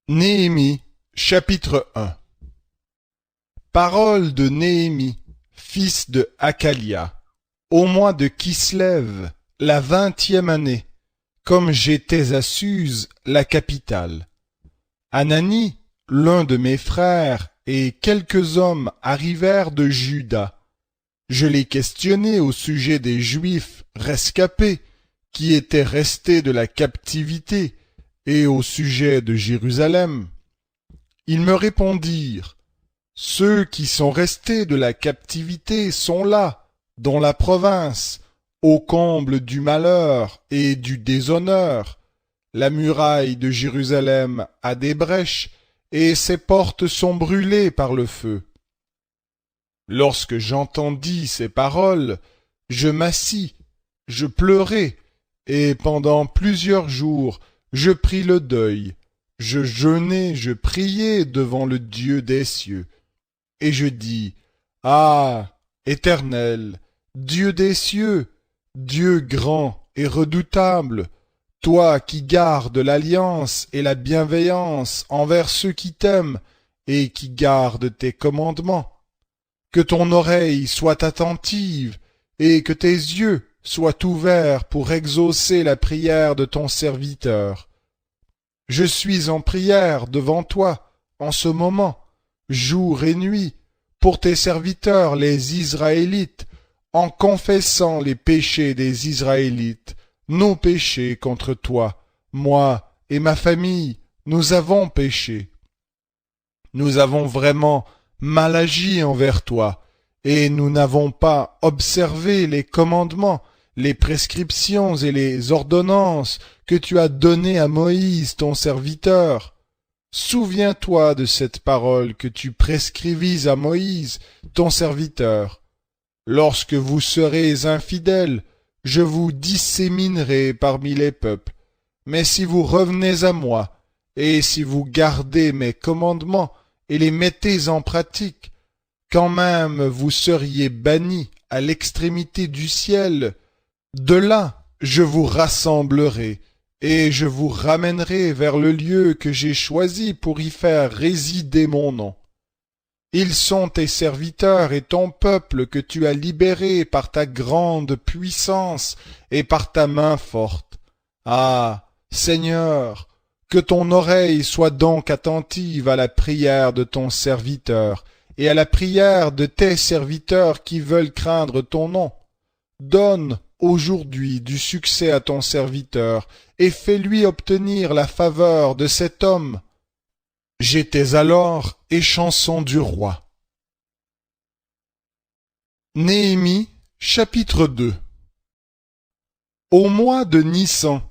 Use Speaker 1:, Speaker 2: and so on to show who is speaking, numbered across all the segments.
Speaker 1: Néhémie, chapitre 1. Parole de Néhémie, fils de Hakalia, au mois de Kislev, la 20e année, comme j'étais à Suse, la capitale. Anani, l'un de mes frères, et quelques hommes arrivèrent de Juda. Je les questionnai au sujet des Juifs rescapés, qui étaient restés de la captivité, et au sujet de Jérusalem. Ils me répondirent, ceux qui sont restés de la captivité sont là, dans la province, au comble du malheur et du déshonneur. La muraille de Jérusalem a des brèches, et ses portes sont brûlées par le feu. Lorsque j'entendis ces paroles, je m'assis, je pleurai, et pendant plusieurs jours, je pris le deuil, je jeûnai, je priai devant le Dieu des cieux. Et je dis, ah, Éternel, Dieu des cieux, Dieu grand et redoutable, toi qui gardes l'alliance et la bienveillance envers ceux qui t'aiment et qui gardent tes commandements, que ton oreille soit attentive et que tes yeux soient ouverts pour exaucer la prière de ton serviteur. Je suis en prière devant toi, en ce moment, jour et nuit, pour tes serviteurs les Israélites, en confessant les péchés des Israélites, nos péchés contre toi. Moi et ma famille, nous avons péché. Nous avons vraiment mal agi envers toi, et nous n'avons pas observé les commandements, les prescriptions et les ordonnances que tu as données à Moïse ton serviteur. Souviens-toi de cette parole que tu prescrivis à Moïse ton serviteur. Lorsque vous serez infidèles, je vous disséminerai parmi les peuples. Mais si vous revenez à moi, et si vous gardez mes commandements et les mettez en pratique, quand même vous seriez bannis à l'extrémité du ciel, de là je vous rassemblerai, et je vous ramènerai vers le lieu que j'ai choisi pour y faire résider mon nom. Ils sont tes serviteurs et ton peuple que tu as libéré par ta grande puissance et par ta main forte. Ah, Seigneur, que ton oreille soit donc attentive à la prière de ton serviteur et à la prière de tes serviteurs qui veulent craindre ton nom. Donne aujourd'hui du succès à ton serviteur, et fais-lui obtenir la faveur de cet homme. J'étais alors échanson du roi. Néhémie, chapitre 2. Au mois de Nissan,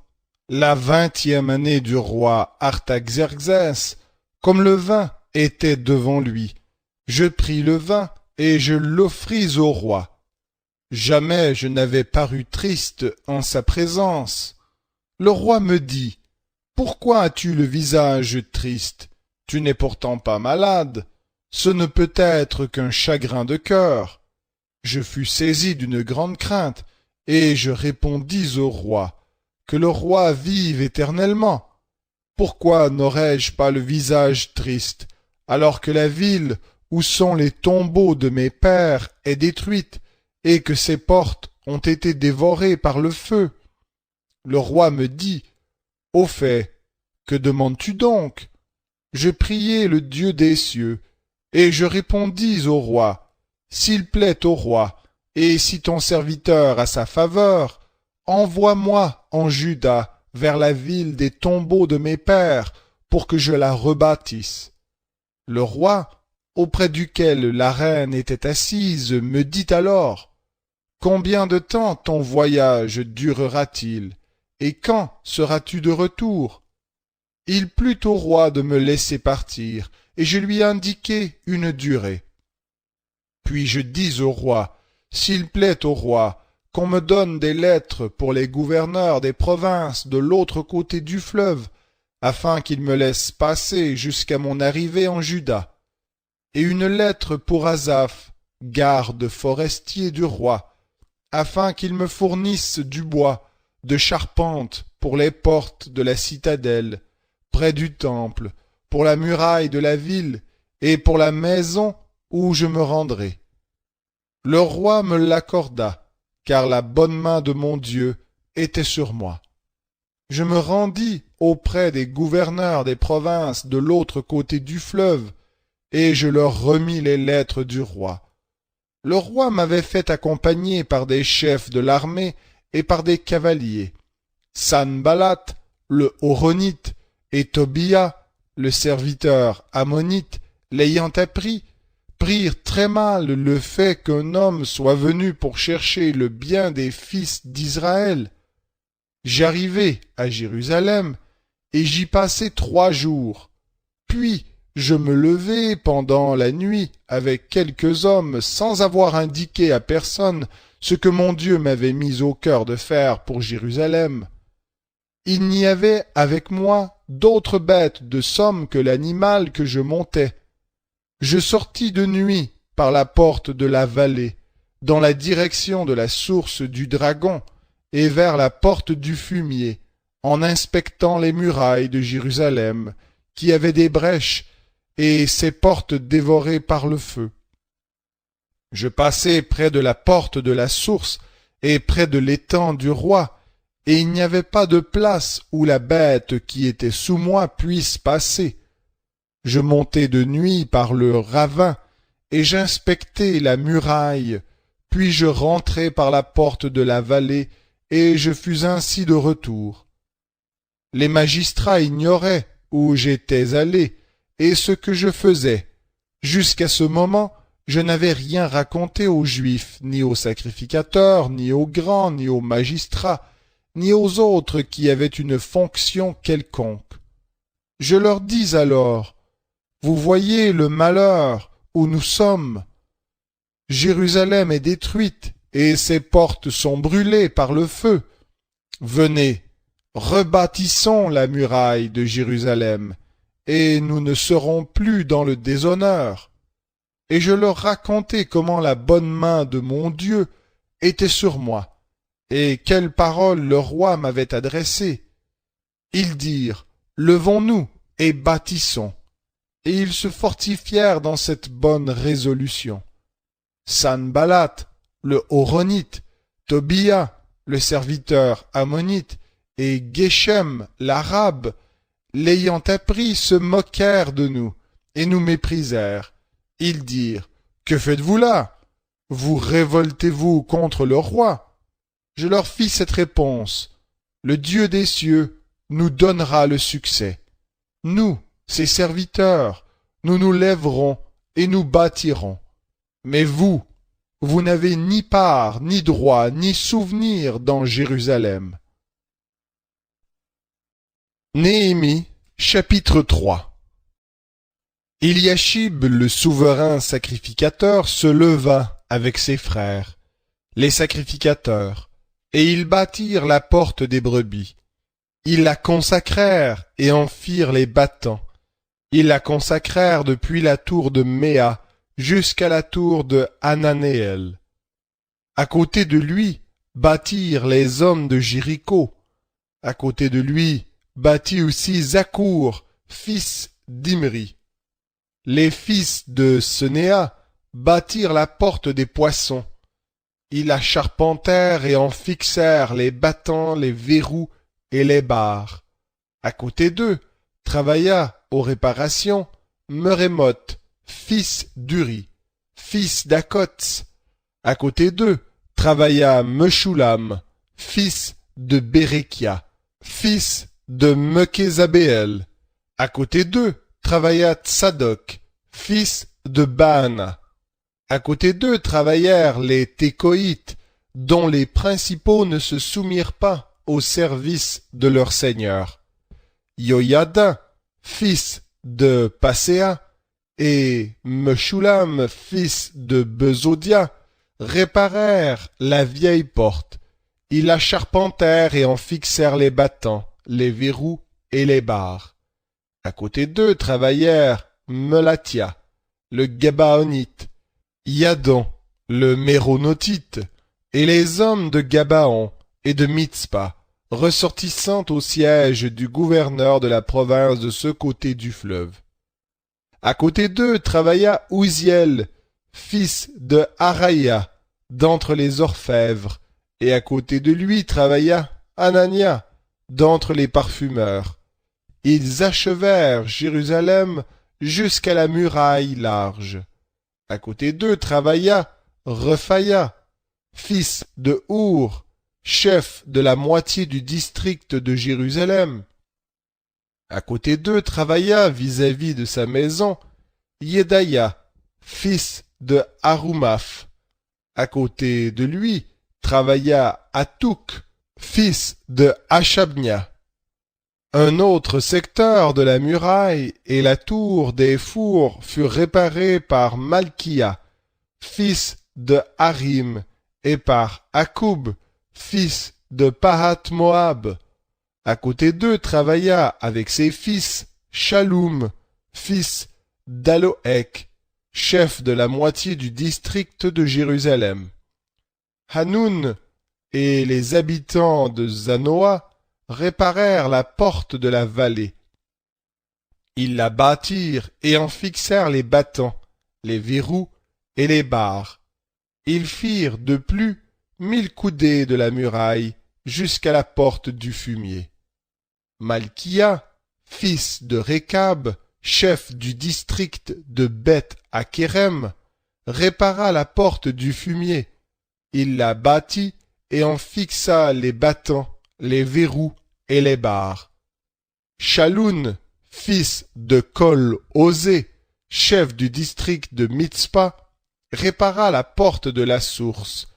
Speaker 1: la 20e année du roi Artaxerxès, comme le vin était devant lui, je pris le vin et je l'offris au roi. Jamais je n'avais paru triste en sa présence. Le roi me dit, « Pourquoi as-tu le visage triste? Tu n'es pourtant pas malade. Ce ne peut être qu'un chagrin de cœur. » Je fus saisi d'une grande crainte, et je répondis au roi, « Que le roi vive éternellement. Pourquoi n'aurais-je pas le visage triste, alors que la ville où sont les tombeaux de mes pères est détruite, et que ses portes ont été dévorées par le feu? » Le roi me dit, « Au fait, que demandes-tu donc? » Je priai le Dieu des cieux, et je répondis au roi, « S'il plaît au roi, et si ton serviteur a sa faveur, envoie-moi en Juda vers la ville des tombeaux de mes pères, pour que je la rebâtisse. » Le roi, auprès duquel la reine était assise, me dit alors, « Combien de temps ton voyage durera-t-il, et quand seras-tu de retour? » Il plut au roi de me laisser partir, et je lui indiquai une durée. Puis je dis au roi, « S'il plaît au roi, qu'on me donne des lettres pour les gouverneurs des provinces de l'autre côté du fleuve, afin qu'ils me laissent passer jusqu'à mon arrivée en Juda, et une lettre pour Asaph, garde forestier du roi, afin qu'il me fournisse du bois, de charpente pour les portes de la citadelle, près du temple, pour la muraille de la ville et pour la maison où je me rendrai. Le roi me l'accorda, car la bonne main de mon Dieu était sur moi. Je me rendis auprès des gouverneurs des provinces de l'autre côté du fleuve, et je leur remis les lettres du roi. Le roi m'avait fait accompagner par des chefs de l'armée et par des cavaliers. Sanballat, le Horonite, et Tobia, le serviteur ammonite, l'ayant appris, prirent très mal le fait qu'un homme soit venu pour chercher le bien des fils d'Israël. J'arrivai à Jérusalem, et j'y passai 3 jours. Puis je me levai pendant la nuit avec quelques hommes sans avoir indiqué à personne ce que mon Dieu m'avait mis au cœur de faire pour Jérusalem. Il n'y avait avec moi d'autre bête de somme que l'animal que je montais. Je sortis de nuit par la porte de la vallée, dans la direction de la source du dragon, et vers la porte du fumier, en inspectant les murailles de Jérusalem, qui avaient des brèches, et ses portes dévorées par le feu. Je passai près de la porte de la source, et près de l'étang du roi, et il n'y avait pas de place où la bête qui était sous moi puisse passer. Je montai de nuit par le ravin, et j'inspectai la muraille, puis je rentrai par la porte de la vallée, et je fus ainsi de retour. Les magistrats ignoraient où j'étais allé, et ce que je faisais. Jusqu'à ce moment, je n'avais rien raconté aux Juifs, ni aux sacrificateurs, ni aux grands, ni aux magistrats, ni aux autres qui avaient une fonction quelconque. Je leur dis alors, vous voyez le malheur où nous sommes. Jérusalem est détruite, et ses portes sont brûlées par le feu. Venez, rebâtissons la muraille de Jérusalem, et nous ne serons plus dans le déshonneur. Et je leur racontai comment la bonne main de mon Dieu était sur moi, et quelles paroles le roi m'avait adressées. Ils dirent, levons-nous et bâtissons. Et ils se fortifièrent dans cette bonne résolution. Sanballat, le Horonite, Tobia, le serviteur ammonite, et Geshem, l'arabe, l'ayant appris, se moquèrent de nous, et nous méprisèrent. Ils dirent, que faites-vous là? Vous révoltez-vous contre le roi? Je leur fis cette réponse, le Dieu des cieux nous donnera le succès. Nous, ses serviteurs, nous nous lèverons et nous bâtirons. Mais vous, vous n'avez ni part, ni droit, ni souvenir dans Jérusalem. Néhémie, chapitre 3. Eliashib, le souverain sacrificateur, se leva avec ses frères, les sacrificateurs, et ils bâtirent la porte des brebis. Ils la consacrèrent et en firent les battants. Ils la consacrèrent depuis la tour de Méa jusqu'à la tour de Hananéel. À côté de lui bâtirent les hommes de Jéricho. À côté de lui bâtit aussi Zakour, fils d'Imri. Les fils de Senéa bâtirent la porte des poissons. Ils la charpentèrent et en fixèrent les battants, les verrous et les barres. À côté d'eux travailla aux réparations Merémoth, fils d'Uri, fils d'Akots. À côté d'eux travailla Meshulam, fils de Bérékia, fils de Mekhézabéel. À côté d'eux travailla Tsadok, fils de Baana. À côté d'eux travaillèrent les Tékoïtes, dont les principaux ne se soumirent pas au service de leur seigneur. Yoyada, fils de Passéa, et Meshulam, fils de Bezodia, réparèrent la vieille porte. Ils la charpentèrent et en fixèrent les battants, les verrous et les barres. À côté d'eux travaillèrent Melatia, le Gabaonite, Yadon, le Méronotite, et les hommes de Gabaon et de Mitzpa, ressortissant au siège du gouverneur de la province de ce côté du fleuve. À côté d'eux travailla Ouziel, fils de Haraya, d'entre les orfèvres, et à côté de lui travailla Anania, d'entre les parfumeurs. Ils achevèrent Jérusalem jusqu'à la muraille large. À côté d'eux travailla Rephaya, fils de Our, chef de la moitié du district de Jérusalem. À côté d'eux travailla vis-à-vis de sa maison Yedaya, fils de Harumaph. À côté de lui travailla Hatouk, fils de Hashabnia. Un autre secteur de la muraille et la tour des fours furent réparés par Malkia, fils de Harim, et par Akub, fils de Pahath-Moab. À côté d'eux travailla avec ses fils Shaloum, fils d'Aloek, chef de la moitié du district de Jérusalem. Hanoun et les habitants de Zanoa réparèrent la porte de la vallée. Ils la bâtirent et en fixèrent les battants, les verrous et les barres. Ils firent de plus 1000 coudées de la muraille jusqu'à la porte du fumier. Malkia, fils de Rékab, chef du district de Beth-Akerem, répara la porte du fumier. Il la bâtit et en fixa les battants, les verrous et les barres. Shaloun, fils de Kol-Osé, chef du district de Mitzpa, répara la porte de la source.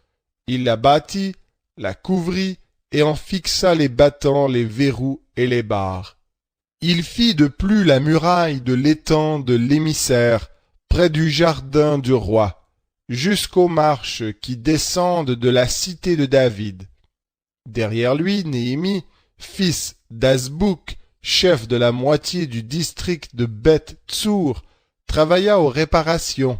Speaker 1: Il la bâtit, la couvrit et en fixa les battants, les verrous et les barres. Il fit de plus la muraille de l'étang de l'émissaire, près du jardin du roi, jusqu'aux marches qui descendent de la cité de David. Derrière lui, Néhémie, fils d'Azbouk, chef de la moitié du district de Beth-Tsour, travailla aux réparations,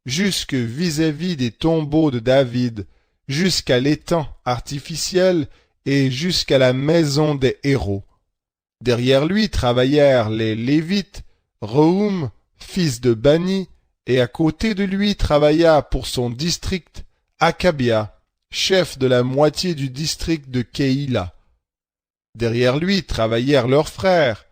Speaker 1: jusque vis-à-vis des tombeaux de David, jusqu'à l'étang artificiel et jusqu'à la maison des héros. Derrière lui travaillèrent les Lévites, Rehum, fils de Bani, et à côté de lui travailla pour son district Akabia, chef de la moitié du district de Keïla. Derrière lui travaillèrent leurs frères,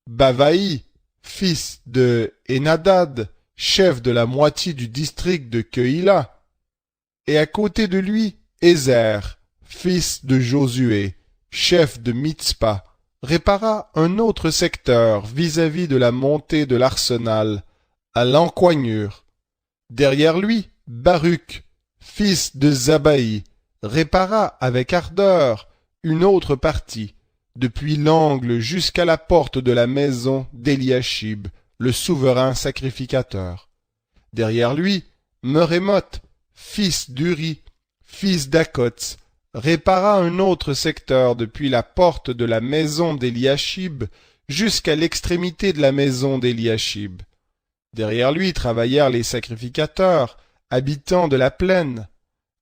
Speaker 1: Bavaï, fils de Enadad, chef de la moitié du district de Keïla, et à côté de lui Ézer, fils de Josué, chef de Mitzpa, répara un autre secteur vis-à-vis de la montée de l'arsenal, à l'encoignure. Derrière lui, Baruch, fils de Zabaï, répara avec ardeur une autre partie, depuis l'angle jusqu'à la porte de la maison d'Eliashib, le souverain sacrificateur. Derrière lui, Merémoth, fils d'Uri, fils d'Akots, répara un autre secteur depuis la porte de la maison d'Eliashib jusqu'à l'extrémité de la maison d'Eliashib. Derrière lui travaillèrent les sacrificateurs, habitants de la plaine.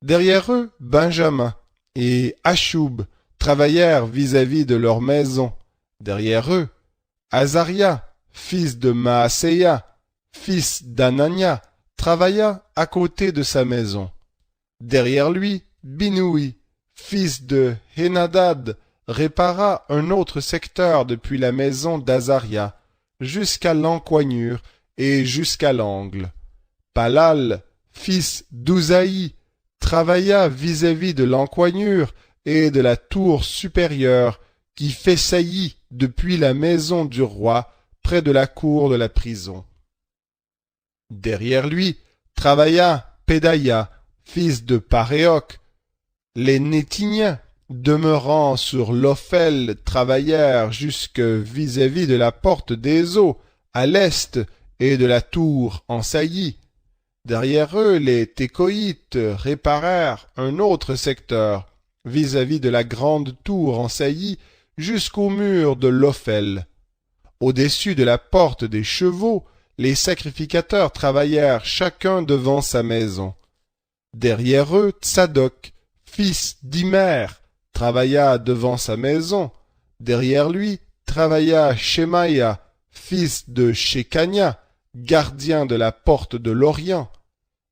Speaker 1: Derrière eux, Benjamin et Achoub travaillèrent vis-à-vis de leur maison. Derrière eux, Azaria, fils de Maaseia, fils d'Anania, travailla à côté de sa maison. Derrière lui, Binoui, fils de Henadad, répara un autre secteur depuis la maison d'Azaria jusqu'à l'encoignure et jusqu'à l'angle. Palal, fils d'Uzaï, travailla vis-à-vis de l'encoignure et de la tour supérieure qui fait saillie depuis la maison du roi près de la cour de la prison. Derrière lui travailla Pédaïa, fils de Paréoc. Les Nétiniens, demeurant sur l'Ophel, travaillèrent jusque vis-à-vis de la porte des eaux, à l'est, et de la tour en saillie. Derrière eux, les Técoïtes réparèrent un autre secteur, vis-à-vis de la grande tour en saillie, jusqu'au mur de l'Ophel. Au-dessus de la porte des chevaux, les sacrificateurs travaillèrent chacun devant sa maison. Derrière eux, Tsadok, fils d'Imer, travailla devant sa maison. Derrière lui travailla Shemaïa, fils de Shekania, gardiens de la porte de l'Orient.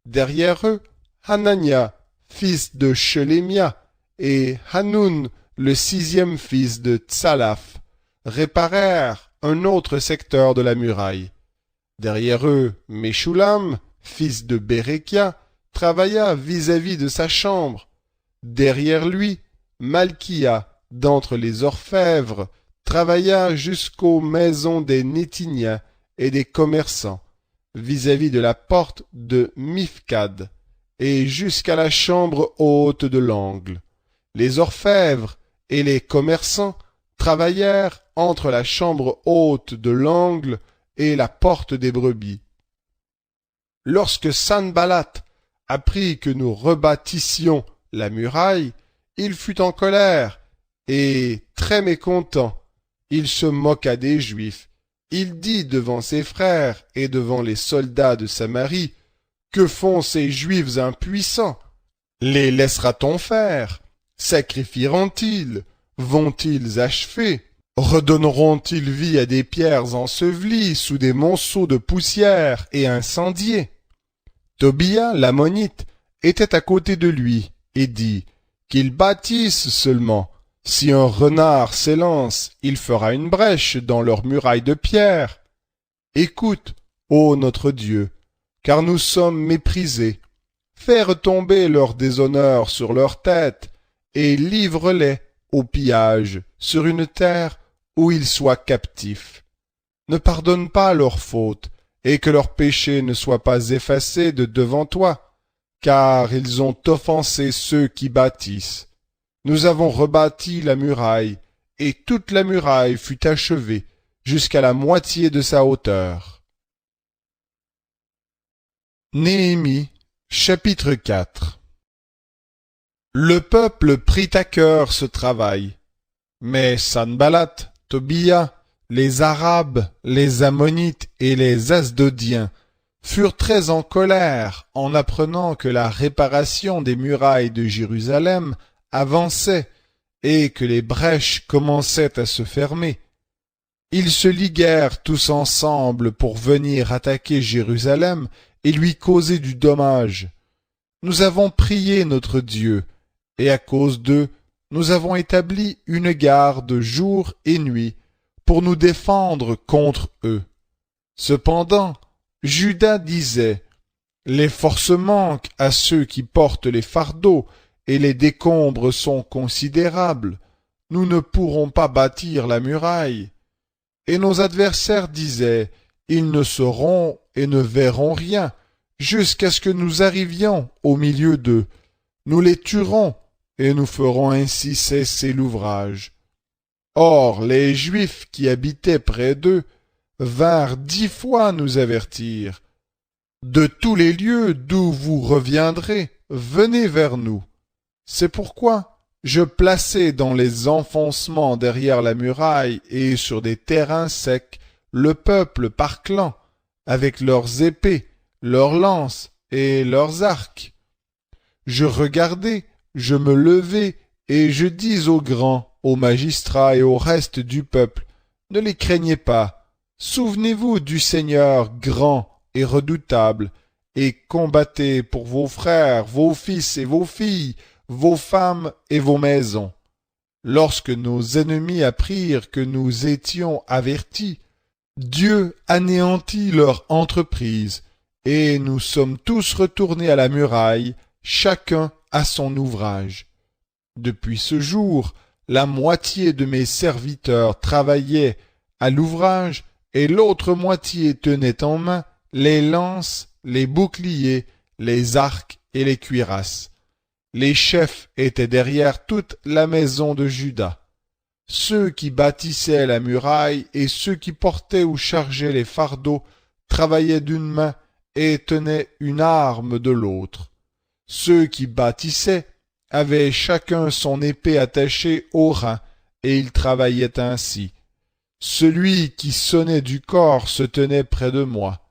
Speaker 1: Derrière eux, Hanania, fils de Shelemia, et Hanoun, le sixième fils de Tsalaf, réparèrent un autre secteur de la muraille. Derrière eux, Meshulam, fils de Bérékia, travailla vis-à-vis de sa chambre. Derrière lui, Malkia, d'entre les orfèvres, travailla jusqu'aux maisons des Nétiniens et des commerçants, vis-à-vis de la porte de Mifkad, et jusqu'à la chambre haute de l'angle. Les orfèvres et les commerçants travaillèrent entre la chambre haute de l'angle et la porte des brebis. Lorsque Sanballat apprit que nous rebâtissions la muraille, il fut en colère et très mécontent. Il se moqua des Juifs. Il dit devant ses frères et devant les soldats de Samarie, « Que font ces Juifs impuissants? Les laissera-t-on faire? Sacrifieront-ils? Vont-ils achever? Redonneront-ils vie à des pierres ensevelies sous des monceaux de poussière et incendiées? » Tobia, l'ammonite, était à côté de lui et dit, « Qu'ils bâtissent seulement. Si un renard s'élance, il fera une brèche dans leurs murailles de pierre. Écoute, ô notre Dieu, car nous sommes méprisés. Fais retomber leur déshonneur sur leur tête et livre-les au pillage sur une terre où ils soient captifs. Ne pardonne pas leurs fautes et que leurs péchés ne soient pas effacés de devant toi, car ils ont offensé ceux qui bâtissent. Nous avons rebâti la muraille, et toute la muraille fut achevée jusqu'à la moitié de sa hauteur. » Néhémie, chapitre 4. Le peuple prit à cœur ce travail, mais Sanballat, Tobia, les Arabes, les Ammonites et les Asdodiens furent très en colère en apprenant que la réparation des murailles de Jérusalem avançait et que les brèches commençaient à se fermer. Ils se liguèrent tous ensemble pour venir attaquer Jérusalem et lui causer du dommage. Nous avons prié notre Dieu, et à cause d'eux, nous avons établi une garde jour et nuit pour nous défendre contre eux. Cependant, Juda disait, « Les forces manquent à ceux qui portent les fardeaux, et les décombres sont considérables. Nous ne pourrons pas bâtir la muraille. » Et nos adversaires disaient, « Ils ne sauront et ne verront rien, jusqu'à ce que nous arrivions au milieu d'eux. Nous les tuerons, et nous ferons ainsi cesser l'ouvrage. » Or les Juifs qui habitaient près d'eux vinrent 10 fois nous avertir. « De tous les lieux d'où vous reviendrez, venez vers nous. » C'est pourquoi je plaçai dans les enfoncements derrière la muraille et sur des terrains secs le peuple par clans, avec leurs épées, leurs lances et leurs arcs. Je regardai, je me levai, et je dis aux grands, aux magistrats et au reste du peuple, ne les craignez pas, souvenez-vous du Seigneur grand et redoutable, et combattez pour vos frères, vos fils et vos filles, vos femmes et vos maisons. Lorsque nos ennemis apprirent que nous étions avertis, Dieu anéantit leur entreprise, et nous sommes tous retournés à la muraille, chacun à son ouvrage. Depuis ce jour, la moitié de mes serviteurs travaillait à l'ouvrage, et l'autre moitié tenait en main les lances, les boucliers, les arcs et les cuirasses. Les chefs étaient derrière toute la maison de Juda. Ceux qui bâtissaient la muraille et ceux qui portaient ou chargeaient les fardeaux travaillaient d'une main et tenaient une arme de l'autre. Ceux qui bâtissaient avaient chacun son épée attachée au rein, et ils travaillaient ainsi. Celui qui sonnait du cor se tenait près de moi.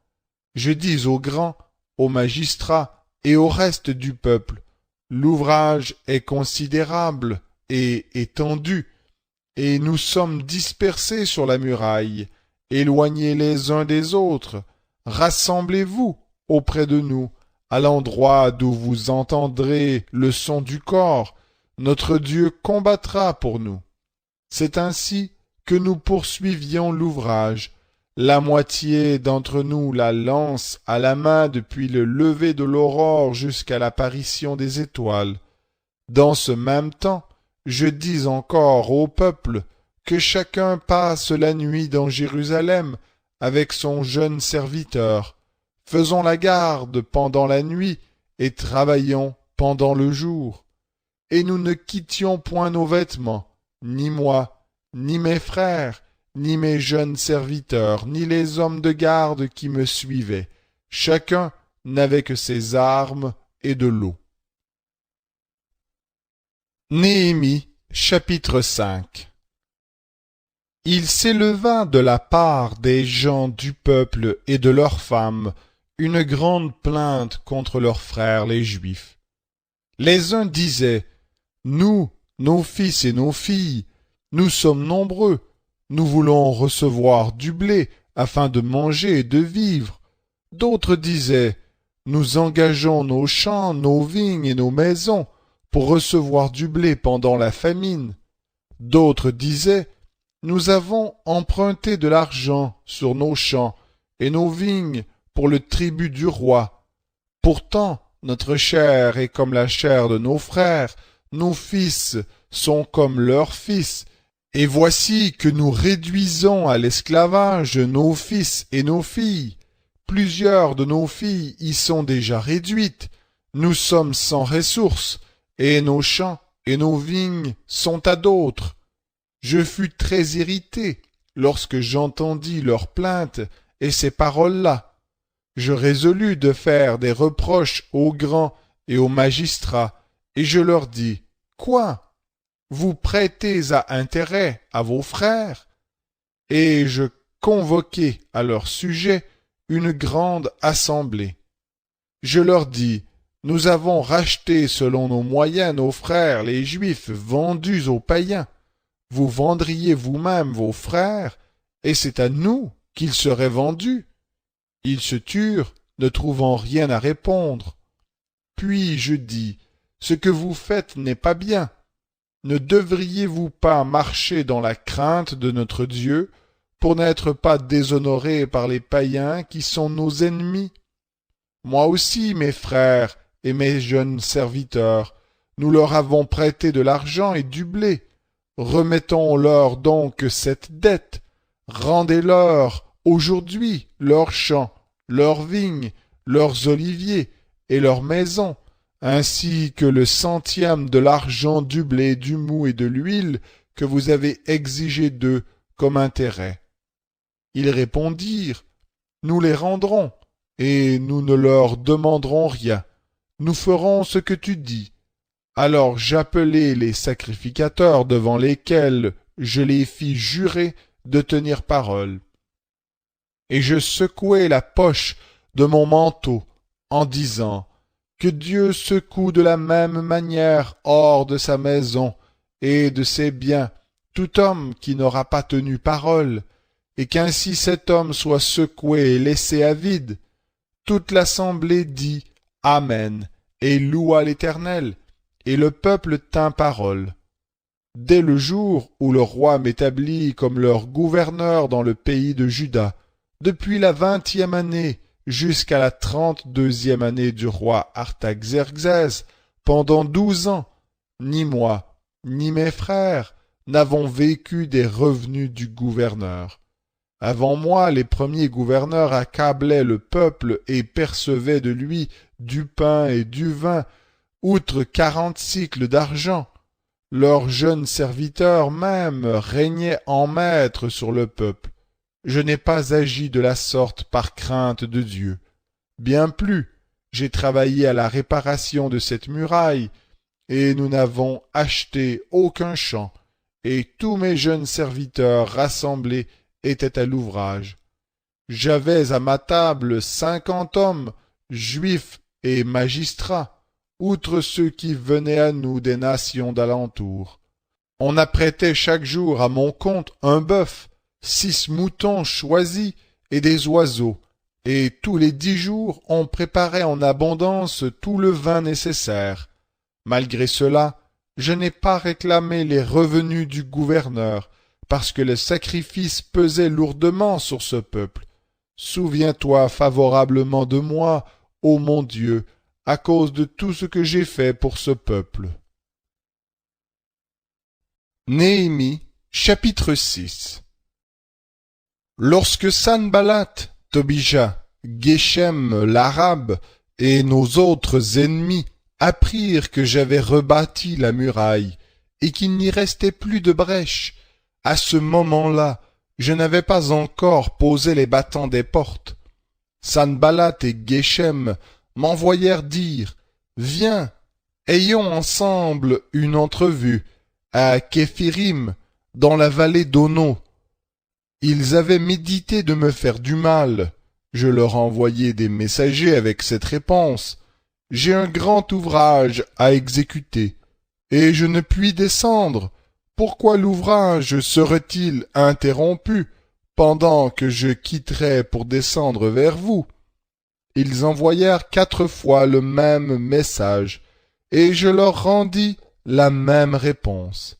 Speaker 1: Je dis aux grands, aux magistrats et au reste du peuple, l'ouvrage est considérable et étendu, et nous sommes dispersés sur la muraille, éloignés les uns des autres, rassemblez-vous auprès de nous, à l'endroit d'où vous entendrez le son du cor. Notre Dieu combattra pour nous. C'est ainsi que nous poursuivions l'ouvrage. La moitié d'entre nous la lance à la main depuis le lever de l'aurore jusqu'à l'apparition des étoiles. Dans ce même temps, je dis encore au peuple que chacun passe la nuit dans Jérusalem avec son jeune serviteur. Faisons la garde pendant la nuit et travaillons pendant le jour. Et nous ne quittions point nos vêtements, ni moi, ni mes frères, ni mes jeunes serviteurs, ni les hommes de garde qui me suivaient. Chacun n'avait que ses armes et de l'eau. Néhémie, chapitre 5. Il s'éleva de la part des gens du peuple et de leurs femmes une grande plainte contre leurs frères les Juifs. Les uns disaient: Nous, nos fils et nos filles, nous sommes nombreux, nous voulons recevoir du blé afin de manger et de vivre. D'autres disaient: Nous engageons nos champs, nos vignes et nos maisons pour recevoir du blé pendant la famine. D'autres disaient: Nous avons emprunté de l'argent sur nos champs et nos vignes pour le tribut du roi. Pourtant, notre chair est comme la chair de nos frères, nos fils sont comme leurs fils, et voici que nous réduisons à l'esclavage nos fils et nos filles. Plusieurs de nos filles y sont déjà réduites. Nous sommes sans ressources, et nos champs et nos vignes sont à d'autres. Je fus très irrité lorsque j'entendis leurs plaintes et ces paroles-là. Je résolus de faire des reproches aux grands et aux magistrats, et je leur dis: Quoi? Vous prêtez à intérêt à vos frères? Et je convoquai à leur sujet une grande assemblée. Je leur dis: Nous avons racheté selon nos moyens nos frères les Juifs vendus aux païens. Vous vendriez vous-même vos frères, et c'est à nous qu'ils seraient vendus. Ils se turent, ne trouvant rien à répondre. Puis je dis: Ce que vous faites n'est pas bien. Ne devriez-vous pas marcher dans la crainte de notre Dieu, pour n'être pas déshonorés par les païens qui sont nos ennemis? Moi aussi, mes frères et mes jeunes serviteurs, nous leur avons prêté de l'argent et du blé. Remettons-leur donc cette dette. Rendez-leur aujourd'hui leurs champs, leurs vignes, leurs oliviers et leurs maisons, ainsi que le centième de l'argent du blé, du mou et de l'huile que vous avez exigé d'eux comme intérêt. Ils répondirent: Nous les rendrons, et nous ne leur demanderons rien. Nous ferons ce que tu dis. Alors j'appelai les sacrificateurs devant lesquels je les fis jurer de tenir parole. Et je secouai la poche de mon manteau en disant: Que Dieu secoue de la même manière hors de sa maison et de ses biens tout homme qui n'aura pas tenu parole, et qu'ainsi cet homme soit secoué et laissé à vide. Toute l'assemblée dit Amen et loua l'Éternel, et le peuple tint parole. Dès le jour où le roi m'établit comme leur gouverneur dans le pays de Juda, depuis la 20e année jusqu'à la 32e année du roi Artaxerxès, pendant 12 ans, ni moi, ni mes frères n'avons vécu des revenus du gouverneur. Avant moi, les premiers gouverneurs accablaient le peuple et percevaient de lui du pain et du vin, outre 40 cycles d'argent. Leurs jeunes serviteurs même régnaient en maître sur le peuple. Je n'ai pas agi de la sorte par crainte de Dieu. Bien plus, j'ai travaillé à la réparation de cette muraille, et nous n'avons acheté aucun champ, et tous mes jeunes serviteurs rassemblés étaient à l'ouvrage. J'avais à ma table 50 hommes, juifs et magistrats, outre ceux qui venaient à nous des nations d'alentour. On apprêtait chaque jour à mon compte un bœuf, 6 moutons choisis et des oiseaux, et tous les 10 jours on préparait en abondance tout le vin nécessaire. Malgré cela, je n'ai pas réclamé les revenus du gouverneur, parce que le sacrifice pesait lourdement sur ce peuple. Souviens-toi favorablement de moi, ô mon Dieu, à cause de tout ce que j'ai fait pour ce peuple. Néhémie, chapitre 6. Lorsque Sanballat, Tobija, Geshem l'Arabe et nos autres ennemis apprirent que j'avais rebâti la muraille et qu'il n'y restait plus de brèche, à ce moment-là, je n'avais pas encore posé les battants des portes. Sanballat et Geshem m'envoyèrent dire « Viens, ayons ensemble une entrevue à Képhirim, dans la vallée d'Ono. » Ils avaient médité de me faire du mal. Je leur envoyai des messagers avec cette réponse. J'ai un grand ouvrage à exécuter, et je ne puis descendre. Pourquoi l'ouvrage serait-il interrompu pendant que je quitterais pour descendre vers vous? Ils envoyèrent 4 fois le même message, et je leur rendis la même réponse.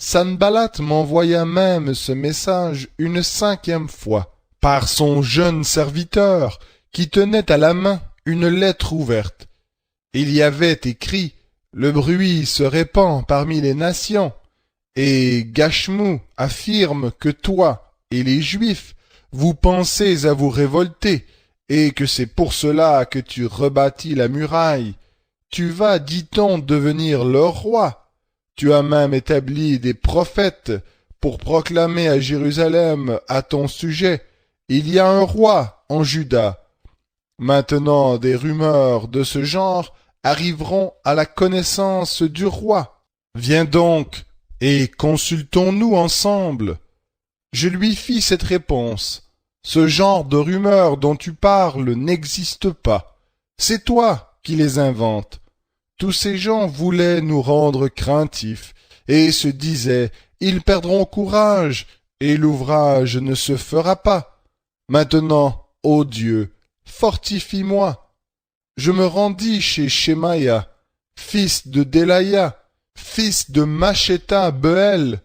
Speaker 1: Sanballat m'envoya même ce message une 5e fois, par son jeune serviteur, qui tenait à la main une lettre ouverte. Il y avait écrit « Le bruit se répand parmi les nations », et Gashmu affirme que toi et les Juifs, vous pensez à vous révolter, et que c'est pour cela que tu rebâtis la muraille. Tu vas, dit-on, devenir leur roi. Tu as même établi des prophètes pour proclamer à Jérusalem à ton sujet, il y a un roi en Juda. Maintenant, des rumeurs de ce genre arriveront à la connaissance du roi. Viens donc, et consultons-nous ensemble. Je lui fis cette réponse. Ce genre de rumeurs dont tu parles n'existe pas. C'est toi qui les inventes. Tous ces gens voulaient nous rendre craintifs, et se disaient, ils perdront courage, et l'ouvrage ne se fera pas. Maintenant, ô Dieu, fortifie-moi. Je me rendis chez Shemaïa, fils de Delaya, fils de Machéta Beel.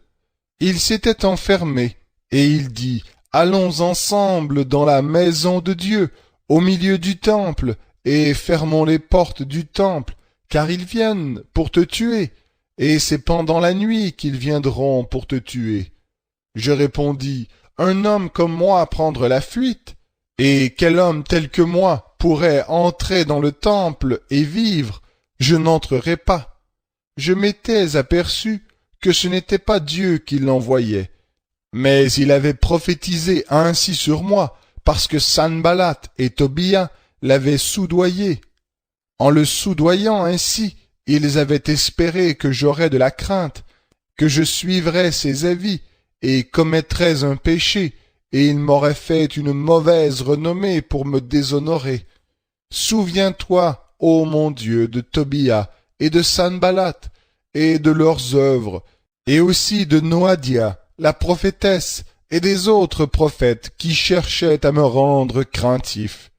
Speaker 1: Il s'était enfermé, et il dit, allons ensemble dans la maison de Dieu, au milieu du temple, et fermons les portes du temple, car ils viennent pour te tuer, et c'est pendant la nuit qu'ils viendront pour te tuer. Je répondis, un homme comme moi prendre la fuite, et quel homme tel que moi pourrait entrer dans le temple et vivre? Je n'entrerai pas. Je m'étais aperçu que ce n'était pas Dieu qui l'envoyait, mais il avait prophétisé ainsi sur moi, parce que Sanballat et Tobia l'avaient soudoyé. En le soudoyant ainsi, ils avaient espéré que j'aurais de la crainte, que je suivrais ses avis et commettrais un péché, et ils m'auraient fait une mauvaise renommée pour me déshonorer. Souviens-toi, ô mon Dieu, de Tobia et de Sanballat, et de leurs œuvres, et aussi de Noadia, la prophétesse, et des autres prophètes qui cherchaient à me rendre craintif.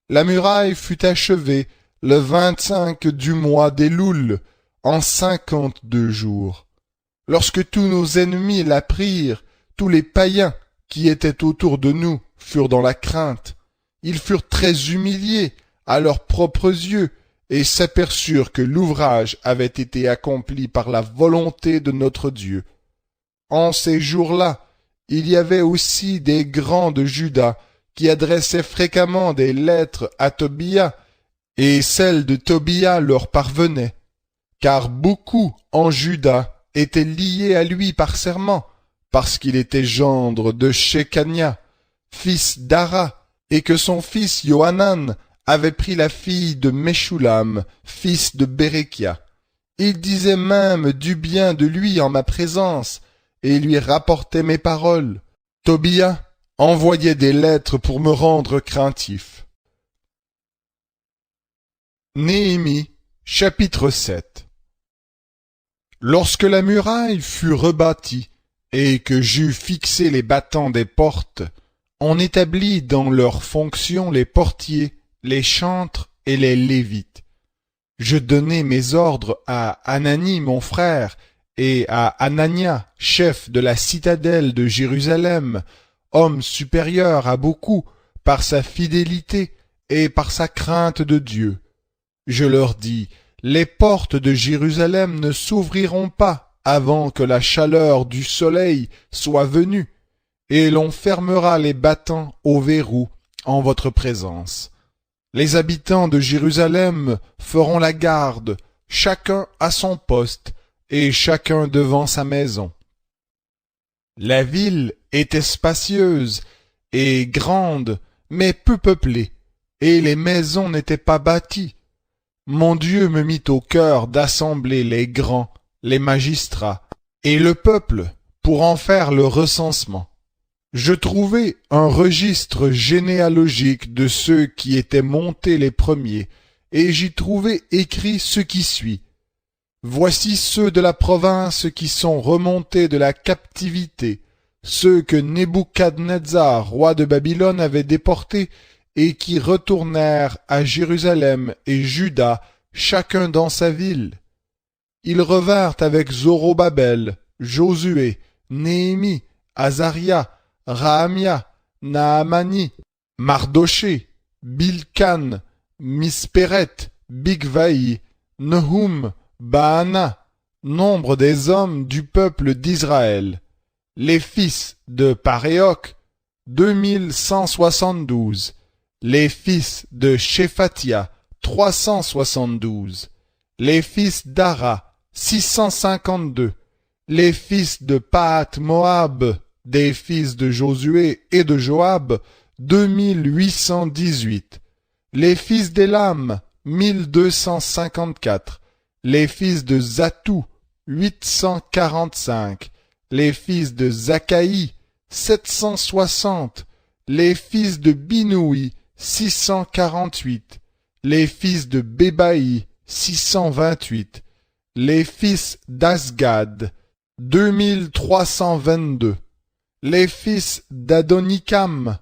Speaker 1: La muraille fut achevée le 25 du mois d'Éloul, en 52 jours. Lorsque tous nos ennemis l'apprirent, tous les païens qui étaient autour de nous furent dans la crainte. Ils furent très humiliés à leurs propres yeux et s'aperçurent que l'ouvrage avait été accompli par la volonté de notre Dieu. En ces jours-là, il y avait aussi des grands de Juda qui adressaient fréquemment des lettres à Tobia, et celles de Tobia leur parvenaient, car beaucoup en Juda étaient liés à lui par serment, parce qu'il était gendre de Shekania, fils d'Ara, et que son fils Yohanan avait pris la fille de Meshulam, fils de Bérékia. Il disait même du bien de lui en ma présence, et lui rapportait mes paroles. Tobia envoyait des lettres pour me rendre craintif. Néhémie, chapitre 7. Lorsque la muraille fut rebâtie, et que j'eus fixé les battants des portes, On établit dans leurs fonctions les portiers, les chantres et les lévites. Je donnai mes ordres à Anani mon frère et à Anania, chef de la citadelle de Jérusalem, homme supérieur à beaucoup par sa fidélité et par sa crainte de Dieu. Je leur dis, les portes de Jérusalem ne s'ouvriront pas avant que la chaleur du soleil soit venue, et l'on fermera les battants au verrou en votre présence. Les habitants de Jérusalem feront la garde, chacun à son poste, et chacun devant sa maison. La ville était spacieuse et grande, mais peu peuplée, et les maisons n'étaient pas bâties. Mon Dieu me mit au cœur d'assembler les grands, les magistrats, et le peuple pour en faire le recensement. Je trouvai un registre généalogique de ceux qui étaient montés les premiers, et j'y trouvai écrit ce qui suit. Voici ceux de la province qui sont remontés de la captivité, ceux que Nebuchadnezzar, roi de Babylone, avait déportés, et qui retournèrent à Jérusalem et Juda, chacun dans sa ville. Ils revinrent avec Zorobabel, Josué, Néhémie, Azaria, Rahamia, Naamani, Mardoché, Bilkan, Mispéret, Bigvaï, Nehum, Baana, nombre des hommes du peuple d'Israël. Les fils de Paréoc, 2172. Les fils de Shephatia, 372. Les fils d'Ara, 652. Les fils de Pahath-Moab, des fils de Josué et de Joab, 2818. Les fils d'Élam, 1254. Les fils de Zatou, 845. Les fils de Zakaï, 760. Les fils de Binoui, 648. Les fils de Bébaï, 628. Les fils d'Asgad, 2322. Les fils d'Adonikam,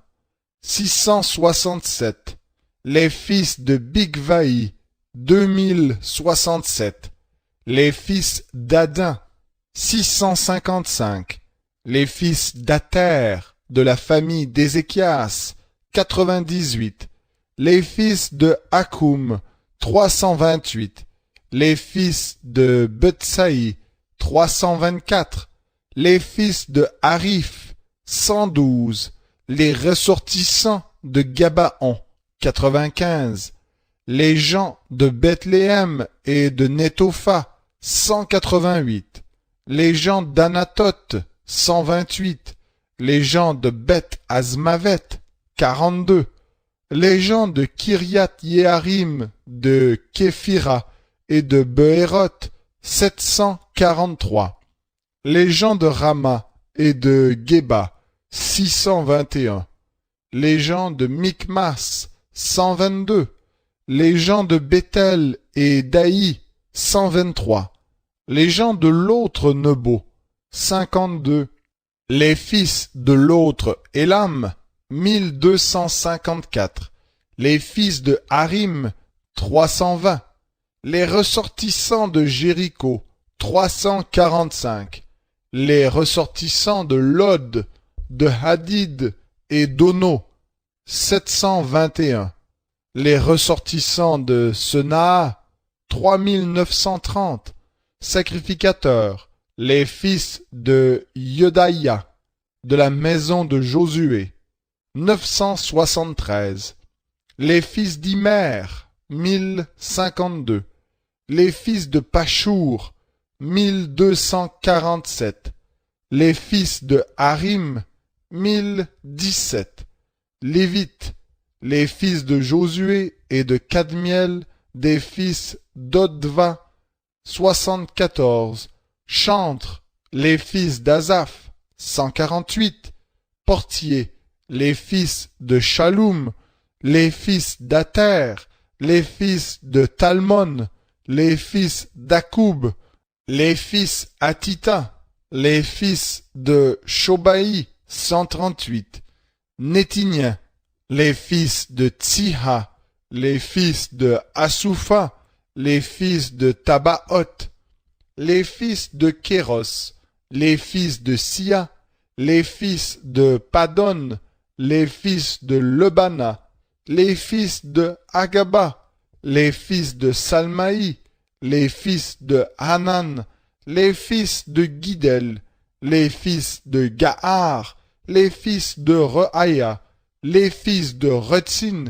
Speaker 1: 667. Les fils de Bigvaï, 2067. Les fils d'Adin, 655. Les fils d'Ater, de la famille d'Ézéchias, 98. Les fils de Hakoum, 328. Les fils de Betsaï, 324. Les fils de Harif, 112. Les ressortissants de Gabaon, 95. Les gens de Bethléem et de Netopha, 188. Les gens d'Anatoth, 128. Les gens de Beth Azmavet, 42. Les gens de Kiriath Yearim, de Képhira et de Beéroth, 743. Les gens de Rama et de Geba, 621. Les gens de Mikmas, 122. Les gens de Béthel et d'Aï, 123. Les gens de l'autre Nebo, 52. Les fils de l'autre Élam, 1254. Les fils de Harim, 320. Les ressortissants de Jéricho, 345. Les ressortissants de Lod, de Hadid et d'Ono, 721. Les ressortissants de Senaa, 3930. Sacrificateurs, les fils de Yedaïa, de la maison de Josué, 973. Les fils d'Imer, 1052. Les fils de Pachour, 1247. Les fils de Harim, 1017. Lévites, les fils de Josué et de Kadmiel, des fils d'Odva, 74. Chantres, les fils d'Azaph, 148. Portiers, les fils de Shaloum, les fils d'Ater, les fils de Talmon, les fils d'Akoub, les fils Hatita, les fils de Shobaï, 138. Nétiniens, les fils de Tsiha, les fils de Assoufa, les fils de Tabaoth, les fils de Kéros, les fils de Sia, les fils de Padon, les fils de Lebana, les fils de Agaba, les fils de Salmaï, les fils de Hanan, les fils de Guidel, les fils de Gahar, les fils de Rehaïa, les fils de Retsin,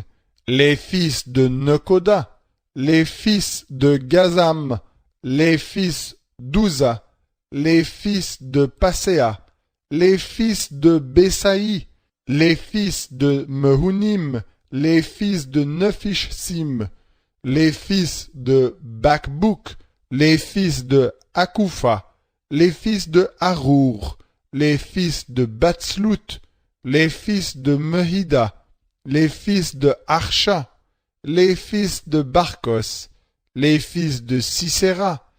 Speaker 1: les fils de Nekoda, les fils de Gazam, les fils d'Uza, les fils de Passéa, les fils de Besaï, les fils de Mehunim, les fils de Nephishsim, les fils de Bakbouk, les fils de Akoufa, les fils de Harour, les fils de Batslout, les fils de Mehida, les fils de Archa, les fils de Barkos, les fils de Sisera,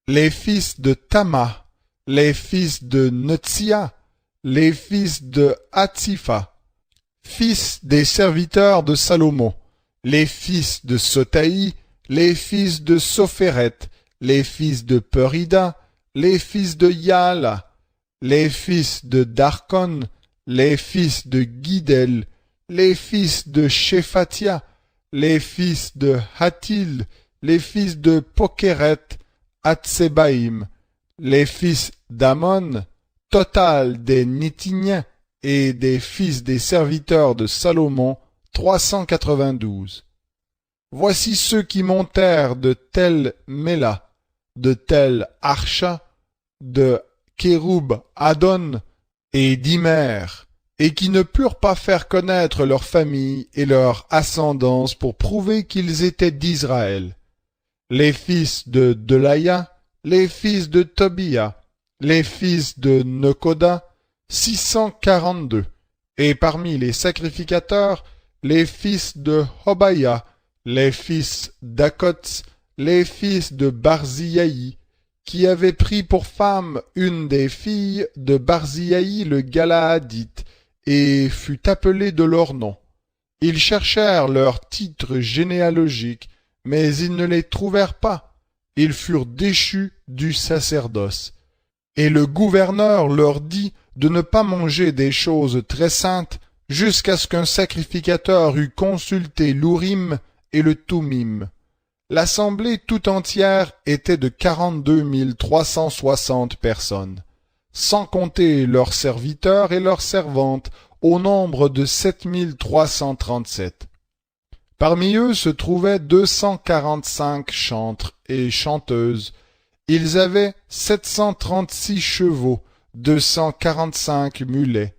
Speaker 1: les fils de Tama, les fils de Netsia, les fils de Hatsifa, fils des serviteurs de Salomon, les fils de Sotaï, les fils de Sophéret, les fils de Perida, les fils de Yaala, les fils de Darkon, les fils de Guidel, les fils de Shephatia, les fils de Hatil, les fils de Pokeret, Hatsebaïm, les fils d'Amon, total des Nétiniens et des fils des serviteurs de Salomon, 392. Voici ceux qui montèrent de Tel Méla, de Tel Archa, de Kéroub Adon et d'Imer, et qui ne purent pas faire connaître leur famille et leur ascendance pour prouver qu'ils étaient d'Israël. Les fils de Delaya, les fils de Tobia, les fils de Nekoda, 642, et parmi les sacrificateurs, les fils de Hobaya, les fils d'Akots, les fils de Barziaï, qui avaient pris pour femme une des filles de Barziaï le Galaadite, et fut appelée de leur nom. Ils cherchèrent leur titre généalogique, mais ils ne les trouvèrent pas. Ils furent déchus du sacerdoce. Et le gouverneur leur dit de ne pas manger des choses très saintes jusqu'à ce qu'un sacrificateur eût consulté l'Urim et le Thummim. L'assemblée tout entière était de 42 360 personnes, sans compter leurs serviteurs et leurs servantes, au nombre de 7 337. Parmi eux se trouvaient 245 chantres et chanteuses. Ils avaient 736 chevaux, 245 mulets,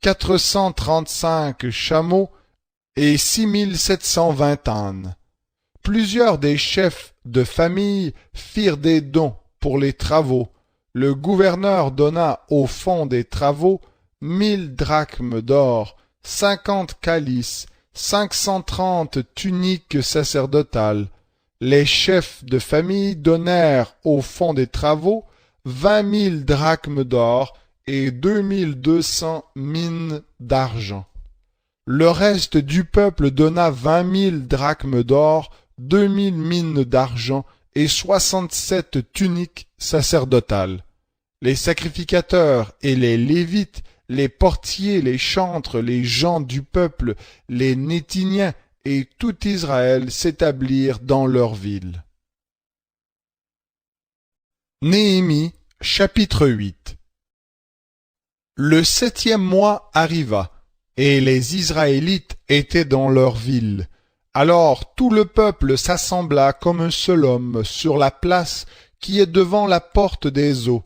Speaker 1: 435 chameaux et 6720 ânes. Plusieurs des chefs de famille firent des dons pour les travaux. Le gouverneur donna au fond des travaux 1000 drachmes d'or, 50 calices, 530 tuniques sacerdotales. Les chefs de famille donnèrent au fond des travaux 20 000 drachmes d'or et 2200 mines d'argent. Le reste du peuple donna 20 000 drachmes d'or, 2000 mines d'argent et 67 tuniques sacerdotales. Les sacrificateurs et les Lévites, les portiers, les chantres, les gens du peuple, les Nétiniens et tout Israël s'établirent dans leur ville. Néhémie, chapitre 8. Le 7e mois arriva, et les Israélites étaient dans leur ville. Alors tout le peuple s'assembla comme un seul homme sur la place qui est devant la porte des eaux.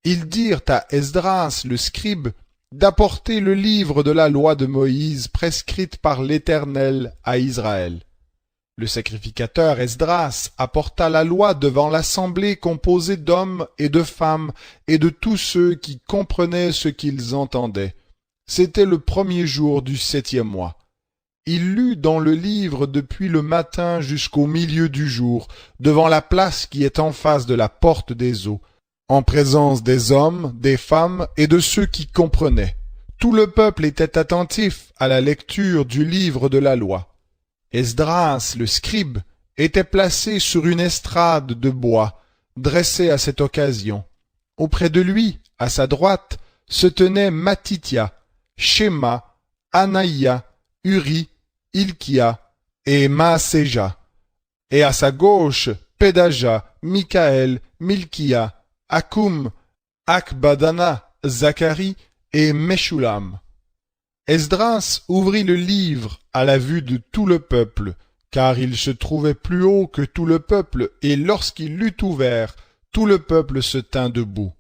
Speaker 1: Ils dirent à Esdras le scribe d'apporter le livre de la loi de Moïse prescrite par l'Éternel à Israël. Le sacrificateur Esdras apporta la loi devant l'assemblée composée d'hommes et de femmes et de tous ceux qui comprenaient ce qu'ils entendaient. C'était le 1er jour du 7e mois. Il lut dans le livre depuis le matin jusqu'au milieu du jour, devant la place qui est en face de la porte des eaux, en présence des hommes, des femmes et de ceux qui comprenaient. Tout le peuple était attentif à la lecture du livre de la loi. Esdras, le scribe, était placé sur une estrade de bois, dressée à cette occasion. Auprès de lui, à sa droite, se tenaient Matithia, Shema, Anaïa, Uri, Hilkia et Maaséja. Et à sa gauche, Pédaja, Michaël, Milkia, Akoum, Akbadana, Zacharie et Meshulam. Esdras ouvrit le livre à la vue de tout le peuple, car il se trouvait plus haut que tout le peuple, et lorsqu'il l'eut ouvert, tout le peuple se tint debout.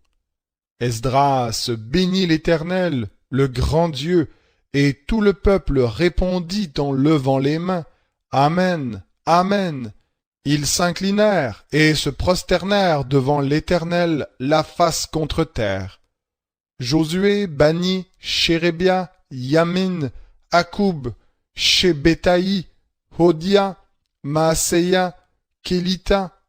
Speaker 1: Esdras bénit l'Éternel, le grand Dieu, et tout le peuple répondit en levant les mains, Amen, Amen. Ils s'inclinèrent et se prosternèrent devant l'Éternel, la face contre terre. Josué, Bani, Shérébia, Yamin, Akoub, Shebetaï, Hodia, Maaseya, Kélita,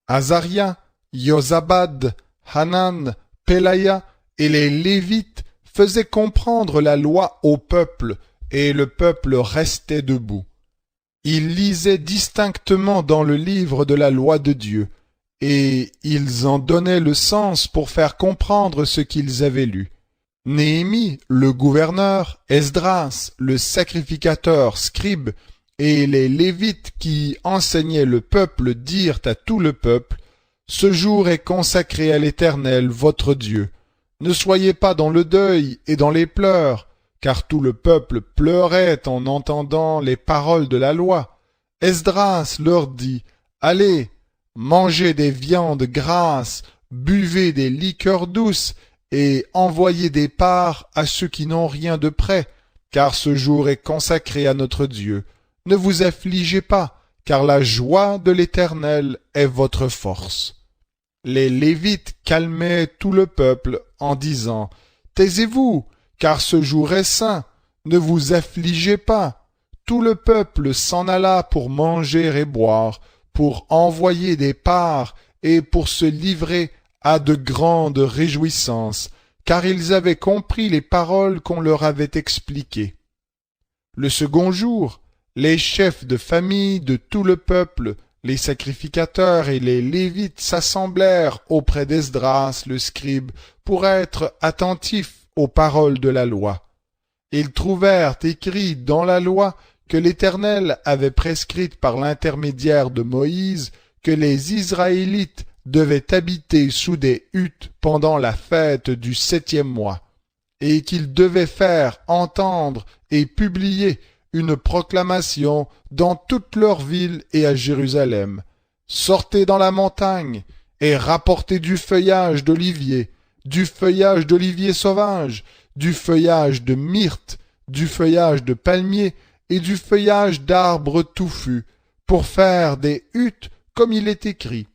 Speaker 1: Azaria, Yozabad, Hanan, Pelaya et les Lévites faisaient comprendre la loi au peuple, et le peuple restait debout. Ils lisaient distinctement dans le livre de la loi de Dieu, et ils en donnaient le sens pour faire comprendre ce qu'ils avaient lu. Néhémie, le gouverneur, Esdras, le sacrificateur, scribe, et les Lévites qui enseignaient le peuple dirent à tout le peuple, « Ce jour est consacré à l'Éternel, votre Dieu. Ne soyez pas dans le deuil et dans les pleurs, car tout le peuple pleurait en entendant les paroles de la loi. » Esdras leur dit, « Allez, mangez des viandes grasses, buvez des liqueurs douces, et envoyez des parts à ceux qui n'ont rien de près, car ce jour est consacré à notre Dieu. Ne vous affligez pas, car la joie de l'Éternel est votre force. » Les Lévites calmaient tout le peuple en disant, « Taisez-vous, car ce jour est saint, ne vous affligez pas. » Tout le peuple s'en alla pour manger et boire, pour envoyer des parts et pour se livrer à de grandes réjouissances, car ils avaient compris les paroles qu'on leur avait expliquées. Le second jour, les chefs de famille de tout le peuple, les sacrificateurs et les Lévites s'assemblèrent auprès d'Esdras le scribe pour être attentifs aux paroles de la loi. Ils trouvèrent écrit dans la loi que l'Éternel avait prescrite par l'intermédiaire de Moïse que les Israélites devaient habiter sous des huttes pendant la fête du 7e mois, et qu'ils devaient faire entendre et publier une proclamation dans toute leur ville et à Jérusalem. Sortez dans la montagne et rapportez du feuillage d'olivier sauvage, du feuillage de myrte, du feuillage de palmier et du feuillage d'arbres touffus, pour faire des huttes comme il est écrit.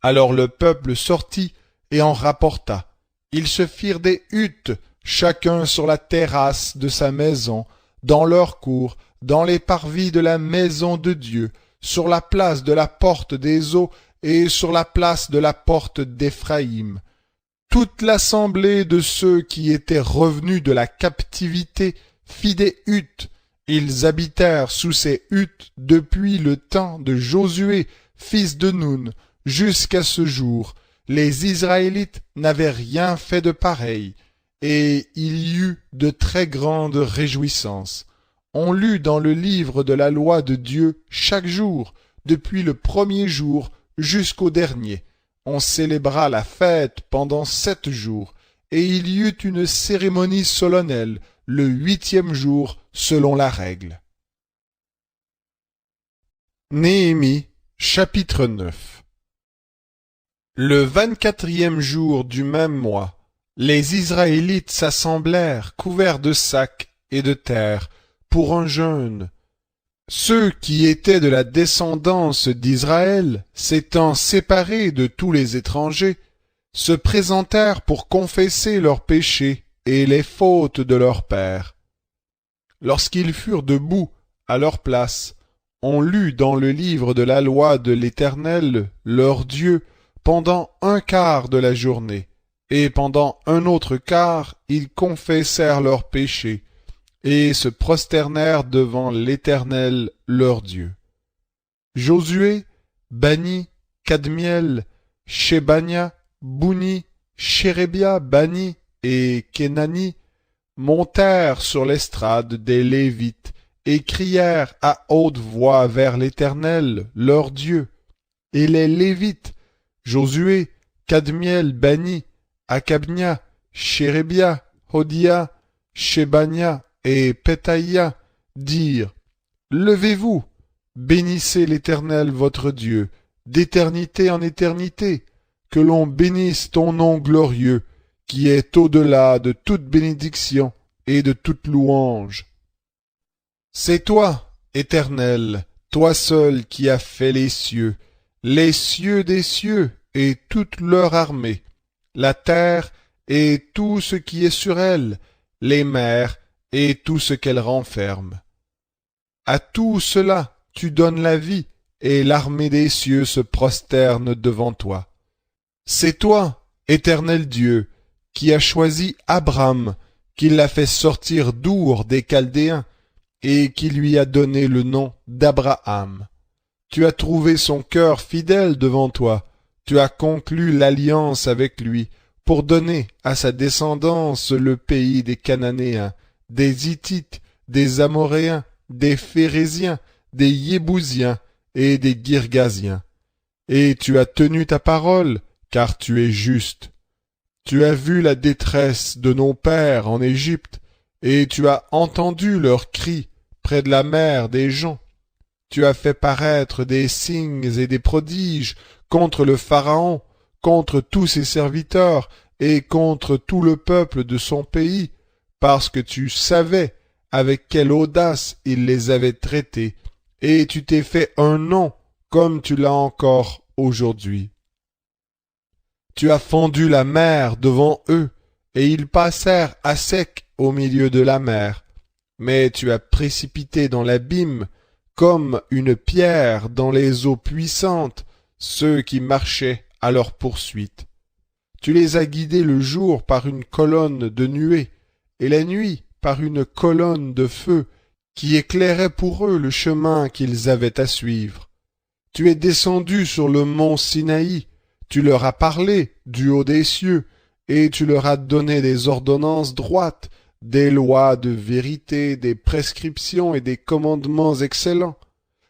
Speaker 1: Alors le peuple sortit et en rapporta. Ils se firent des huttes, chacun sur la terrasse de sa maison, dans leur cour, dans les parvis de la maison de Dieu, sur la place de la porte des eaux et sur la place de la porte d'Éphraïm. Toute l'assemblée de ceux qui étaient revenus de la captivité fit des huttes. Ils habitèrent sous ces huttes depuis le temps de Josué, fils de Nun, jusqu'à ce jour. Les Israélites n'avaient rien fait de pareil, et il y eut de très grandes réjouissances. On lut dans le livre de la loi de Dieu chaque jour, depuis le premier jour jusqu'au dernier. On célébra la fête pendant 7 jours, et il y eut une cérémonie solennelle le 8e jour selon la règle. Néhémie, chapitre 9. Le 24e jour du même mois, les Israélites s'assemblèrent couverts de sacs et de terre pour un jeûne. Ceux qui étaient de la descendance d'Israël, s'étant séparés de tous les étrangers, se présentèrent pour confesser leurs péchés et les fautes de leurs pères. Lorsqu'ils furent debout à leur place, on lut dans le livre de la loi de l'Éternel, leur Dieu, pendant un quart de la journée, et pendant un autre quart, ils confessèrent leurs péchés, et se prosternèrent devant l'Éternel leur Dieu. Josué, Bani, Kadmiel, Shebania, Bouni, Shérébia, Bani et Kenani montèrent sur l'estrade des Lévites et crièrent à haute voix vers l'Éternel, leur Dieu. Et les Lévites, Josué, Kadmiel, Bani, Akabnia, Shérébia, Hodia, Shebania et Pétaïa, dirent: Levez-vous, bénissez l'Éternel votre Dieu, d'éternité en éternité, que l'on bénisse ton nom glorieux, qui est au-delà de toute bénédiction et de toute louange. C'est toi, Éternel, toi seul qui as fait les cieux des cieux et toute leur armée, la terre et tout ce qui est sur elle, les mers et tout ce qu'elle renferme. À tout cela tu donnes la vie, et l'armée des cieux se prosterne devant toi. C'est toi, Éternel Dieu, qui as choisi Abram, qui l'a fait sortir d'Our des Chaldéens, et qui lui a donné le nom d'Abraham. Tu as trouvé son cœur fidèle devant toi, tu as conclu l'alliance avec lui, pour donner à sa descendance le pays des Cananéens, des Hittites, des Amoréens, des Phéréziens, des Yébousiens et des Girgasiens. Et tu as tenu ta parole, car tu es juste. Tu as vu la détresse de nos pères en Égypte, et tu as entendu leurs cris près de la mer des gens. Tu as fait paraître des signes et des prodiges contre le Pharaon, contre tous ses serviteurs et contre tout le peuple de son pays, parce que tu savais avec quelle audace il les avait traités, et tu t'es fait un nom comme tu l'as encore aujourd'hui. Tu as fendu la mer devant eux, et ils passèrent à sec au milieu de la mer, mais tu as précipité dans l'abîme, comme une pierre dans les eaux puissantes, ceux qui marchaient à leur poursuite. Tu les as guidés le jour par une colonne de nuée, et la nuit par une colonne de feu, qui éclairait pour eux le chemin qu'ils avaient à suivre. Tu es descendu sur le mont Sinaï, tu leur as parlé du haut des cieux, et tu leur as donné des ordonnances droites, des lois de vérité, des prescriptions et des commandements excellents.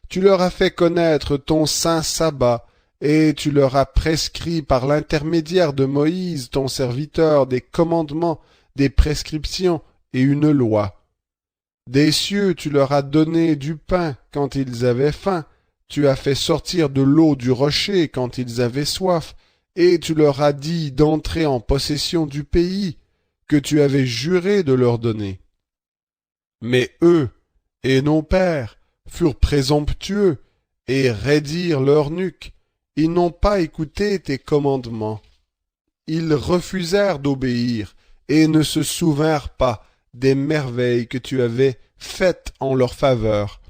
Speaker 1: Tu leur as fait connaître ton saint sabbat, et tu leur as prescrit par l'intermédiaire de Moïse, ton serviteur, des commandements, des prescriptions et une loi. Des cieux tu leur as donné du pain quand ils avaient faim, tu as fait sortir de l'eau du rocher quand ils avaient soif, et tu leur as dit d'entrer en possession du pays que tu avais juré de leur donner. Mais eux, et nos pères, furent présomptueux, et raidirent leur nuque. Ils n'ont pas écouté tes commandements. Ils refusèrent d'obéir, et ne se souvinrent pas des merveilles que tu avais faites en leur faveur.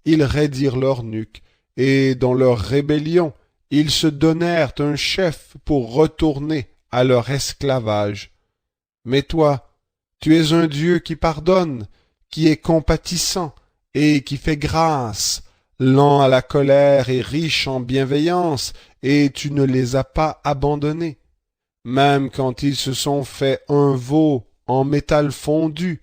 Speaker 1: Ils raidirent leur nuque, et dans leur rébellion, ils se donnèrent un chef pour retourner à leur esclavage. Mais toi, tu es un Dieu qui pardonne, qui est compatissant et qui fait grâce, lent à la colère et riche en bienveillance, et tu ne les as pas abandonnés. Même quand ils se sont fait un veau en métal fondu,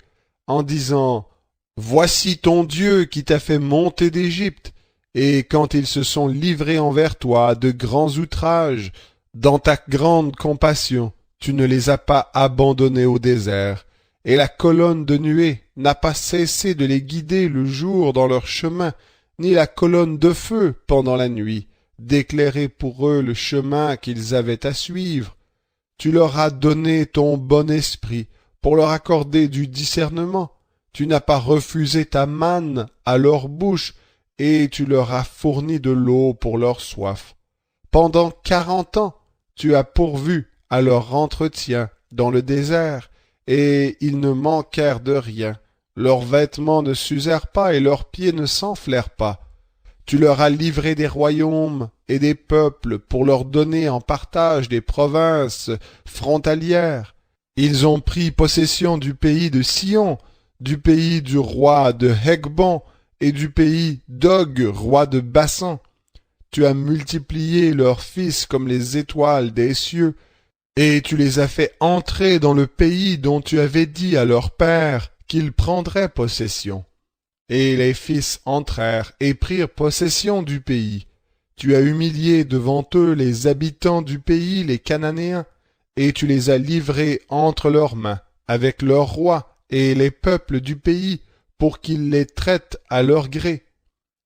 Speaker 1: en disant « Voici ton Dieu qui t'a fait monter d'Égypte », et quand ils se sont livrés envers toi à de grands outrages, dans ta grande compassion, tu ne les as pas abandonnés au désert, et la colonne de nuée n'a pas cessé de les guider le jour dans leur chemin, ni la colonne de feu pendant la nuit, d'éclairer pour eux le chemin qu'ils avaient à suivre. Tu leur as donné ton bon esprit pour leur accorder du discernement. Tu n'as pas refusé ta manne à leur bouche, et tu leur as fourni de l'eau pour leur soif. Pendant 40 ans, tu as pourvu à leur entretien dans le désert, et ils ne manquèrent de rien. Leurs vêtements ne s'usèrent pas, et leurs pieds ne s'enflèrent pas. Tu leur as livré des royaumes et des peuples pour leur donner en partage des provinces frontalières. Ils ont pris possession du pays de Sion, du pays du roi de Heshbon et du pays d'Og, roi de Basan. Tu as multiplié leurs fils comme les étoiles des cieux, et tu les as fait entrer dans le pays dont tu avais dit à leur père qu'ils prendraient possession. Et les fils entrèrent et prirent possession du pays. Tu as humilié devant eux les habitants du pays, les Cananéens, et tu les as livrés entre leurs mains, avec leurs rois et les peuples du pays, pour qu'ils les traitent à leur gré.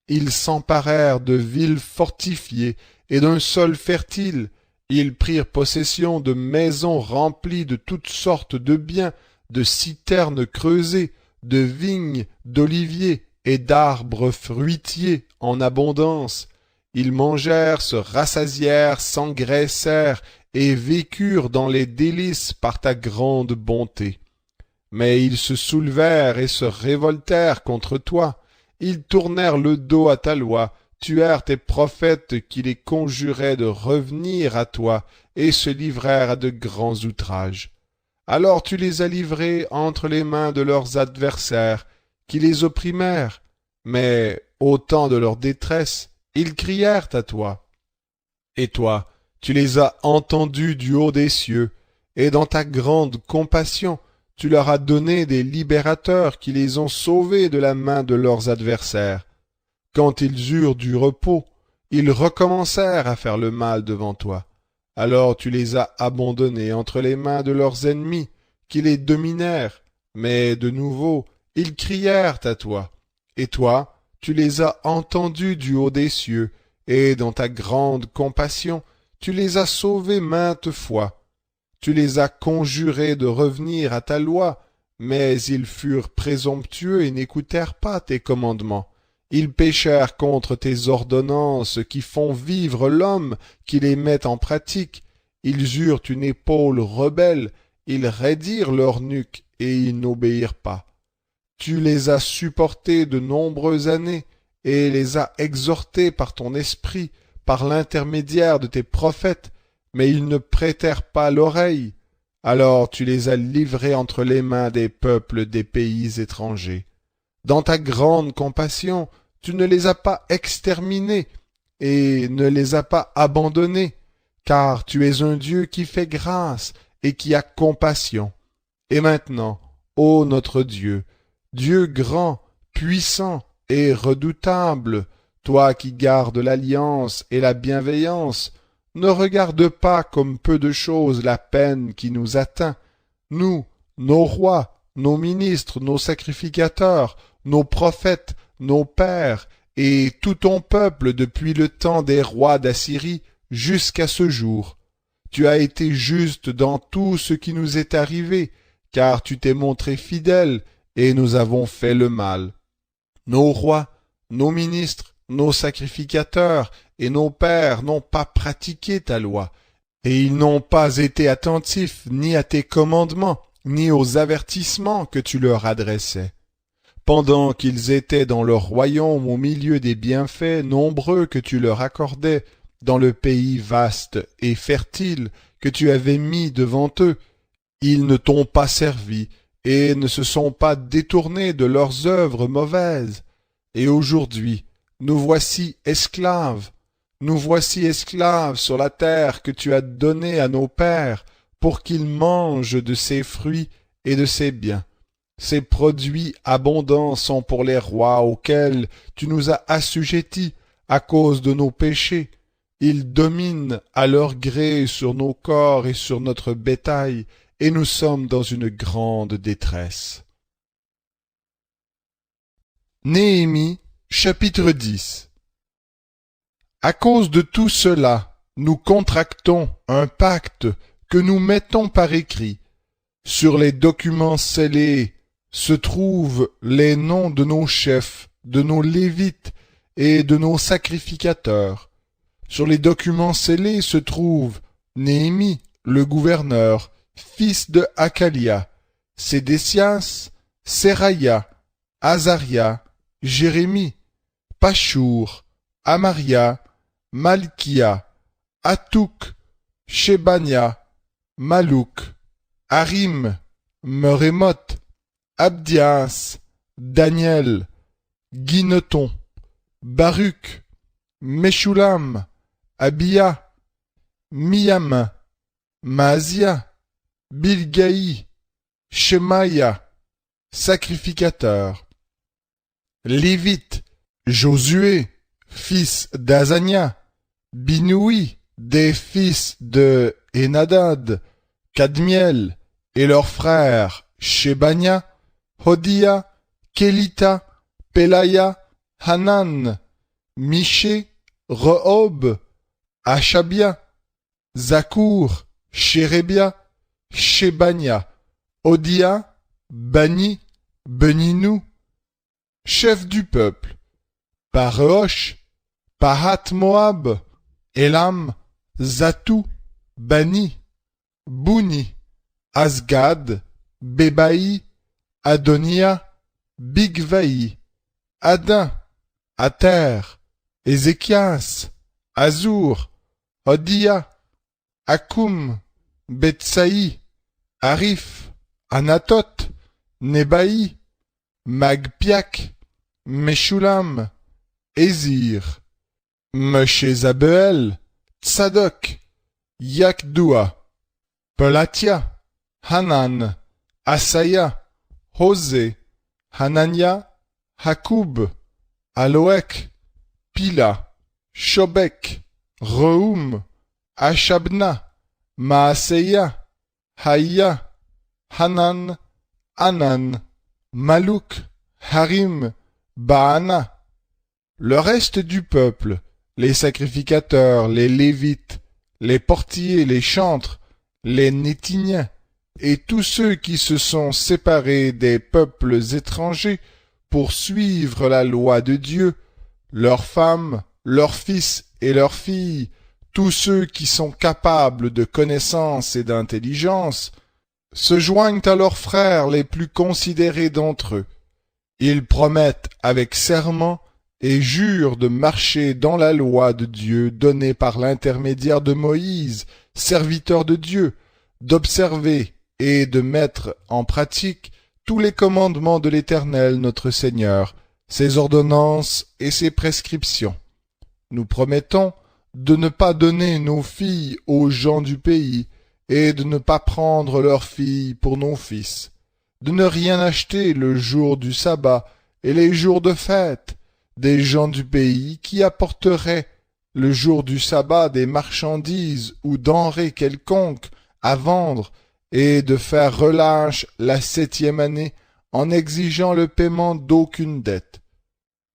Speaker 1: Ils s'emparèrent de villes fortifiées et d'un sol fertile. Ils prirent possession de maisons remplies de toutes sortes de biens, de citernes creusées, de vignes, d'oliviers et d'arbres fruitiers en abondance. Ils mangèrent, se rassasièrent, s'engraissèrent et vécurent dans les délices par ta grande bonté. Mais ils se soulevèrent et se révoltèrent contre toi. Ils tournèrent le dos à ta loi, tuèrent tes prophètes qui les conjuraient de revenir à toi, et se livrèrent à de grands outrages. Alors tu les as livrés entre les mains de leurs adversaires, qui les opprimèrent, mais au temps de leur détresse, ils crièrent à toi. Et toi, tu les as entendus du haut des cieux, et dans ta grande compassion, tu leur as donné des libérateurs qui les ont sauvés de la main de leurs adversaires. Quand ils eurent du repos, ils recommencèrent à faire le mal devant toi. Alors tu les as abandonnés entre les mains de leurs ennemis, qui les dominèrent. Mais de nouveau, ils crièrent à toi. Et toi, tu les as entendus du haut des cieux, et dans ta grande compassion, tu les as sauvés maintes fois. Tu les as conjurés de revenir à ta loi, mais ils furent présomptueux et n'écoutèrent pas tes commandements. Ils péchèrent contre tes ordonnances qui font vivre l'homme, qui les met en pratique. Ils eurent une épaule rebelle, ils raidirent leur nuque et ils n'obéirent pas. Tu les as supportés de nombreuses années et les as exhortés par ton esprit, par l'intermédiaire de tes prophètes, mais ils ne prêtèrent pas l'oreille. Alors tu les as livrés entre les mains des peuples des pays étrangers. Dans ta grande compassion, tu ne les as pas exterminés et ne les as pas abandonnés, car tu es un Dieu qui fait grâce et qui a compassion. Et maintenant, ô notre Dieu, Dieu grand, puissant et redoutable, toi qui gardes l'alliance et la bienveillance, ne regarde pas comme peu de chose la peine qui nous atteint. Nous, nos rois, nos ministres, nos sacrificateurs, nos prophètes, nos pères, et tout ton peuple depuis le temps des rois d'Assyrie jusqu'à ce jour. Tu as été juste dans tout ce qui nous est arrivé, car tu t'es montré fidèle, et nous avons fait le mal. Nos rois, nos ministres, nos sacrificateurs et nos pères n'ont pas pratiqué ta loi, et ils n'ont pas été attentifs ni à tes commandements, ni aux avertissements que tu leur adressais. Pendant qu'ils étaient dans leur royaume au milieu des bienfaits nombreux que tu leur accordais, dans le pays vaste et fertile que tu avais mis devant eux, ils ne t'ont pas servi et ne se sont pas détournés de leurs œuvres mauvaises. Et aujourd'hui, nous voici esclaves sur la terre que tu as donnée à nos pères, pour qu'ils mangent de ses fruits et de ses biens. Ces produits abondants sont pour les rois auxquels tu nous as assujettis à cause de nos péchés. Ils dominent à leur gré sur nos corps et sur notre bétail, et nous sommes dans une grande détresse. Néhémie, chapitre 10. À cause de tout cela, nous contractons un pacte que nous mettons par écrit. Sur les documents scellés se trouvent les noms de nos chefs, de nos lévites et de nos sacrificateurs. Sur les documents scellés se trouve Néhémie, le gouverneur, fils de Hakalia, Sédécias, Seraïa, Azaria, Jérémie, Pachour, Amaria, Malkia, Atouk, Shebania, Malouk, Harim, Merémoth, Abdias, Daniel, Guineton, Baruch, Meshulam, Abia, Miyam, Maasia, Bilgaï, Shemaïa, sacrificateur. Lévite, Josué, fils d'Azania, Binoui, des fils de Enadad, Kadmiel, et leurs frères Shebania, Hodia, Kelita, Pelaya, Hanan, Miché, Rehob, Achabia, Zakour, Shérébia, Shebania, Odia, Bani, Beninou, chef du peuple, Pareosh, Pahat Moab, Elam, Zatou, Bani, Bouni, Asgad, Bebaï, Adonia, Bigvaï, Adin, Ater, Ézéchias, Azur, Odia, Akoum, Betsaï, Arif, Anatot, Nebaï, Magpiak, Meshulam, Ézir, Meshezabeel, Tsadok, Yakdoua, Pelatia, Hanan, Asaya, Hosé, Hanania, Hakoub, Aloek, Pila, Shobek, Rehoum, Ashabna, Maaseya, Haïa, Hanan, Anan, Malouk, Harim, Baana. Le reste du peuple, les sacrificateurs, les lévites, les portiers, les chantres, les Nétiniens, et tous ceux qui se sont séparés des peuples étrangers pour suivre la loi de Dieu, leurs femmes, leurs fils et leurs filles, tous ceux qui sont capables de connaissance et d'intelligence, se joignent à leurs frères les plus considérés d'entre eux. Ils promettent avec serment et jurent de marcher dans la loi de Dieu donnée par l'intermédiaire de Moïse, serviteur de Dieu, d'observer et de mettre en pratique tous les commandements de l'Éternel notre Seigneur, ses ordonnances et ses prescriptions. Nous promettons de ne pas donner nos filles aux gens du pays, et de ne pas prendre leurs filles pour nos fils, de ne rien acheter le jour du sabbat et les jours de fête des gens du pays qui apporteraient le jour du sabbat des marchandises ou denrées quelconques à vendre, et de faire relâche la 7e année en exigeant le paiement d'aucune dette.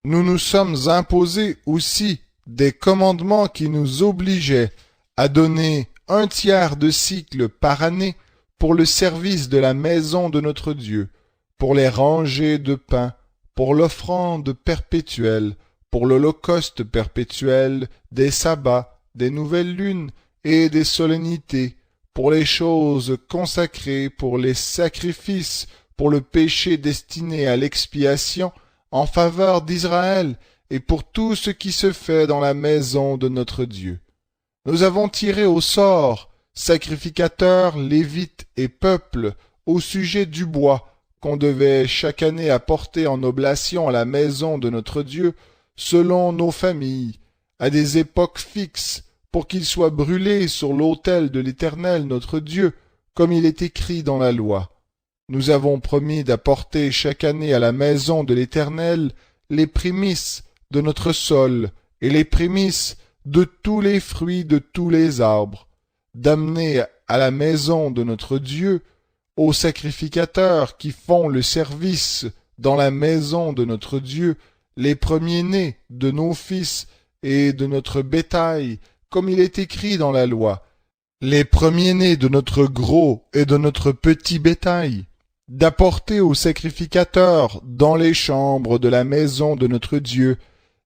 Speaker 1: Nous nous sommes imposés aussi des commandements qui nous obligeaient à donner 1/3 de cycle par année pour le service de la maison de notre Dieu, pour les rangées de pain, pour l'offrande perpétuelle, pour l'holocauste perpétuel, des sabbats, des nouvelles lunes et des solennités, pour les choses consacrées, pour les sacrifices, pour le péché destiné à l'expiation en faveur d'Israël, et pour tout ce qui se fait dans la maison de notre Dieu. Nous avons tiré au sort, sacrificateurs, lévites et peuples, au sujet du bois qu'on devait chaque année apporter en oblation à la maison de notre Dieu, selon nos familles, à des époques fixes, pour qu'il soit brûlé sur l'autel de l'Éternel notre Dieu, comme il est écrit dans la loi. Nous avons promis d'apporter chaque année à la maison de l'Éternel les prémices de notre sol et les prémices de tous les fruits de tous les arbres, d'amener à la maison de notre Dieu, aux sacrificateurs qui font le service dans la maison de notre Dieu, les premiers-nés de nos fils et de notre bétail, comme il est écrit dans la loi, les premiers-nés de notre gros et de notre petit bétail, d'apporter aux sacrificateurs dans les chambres de la maison de notre Dieu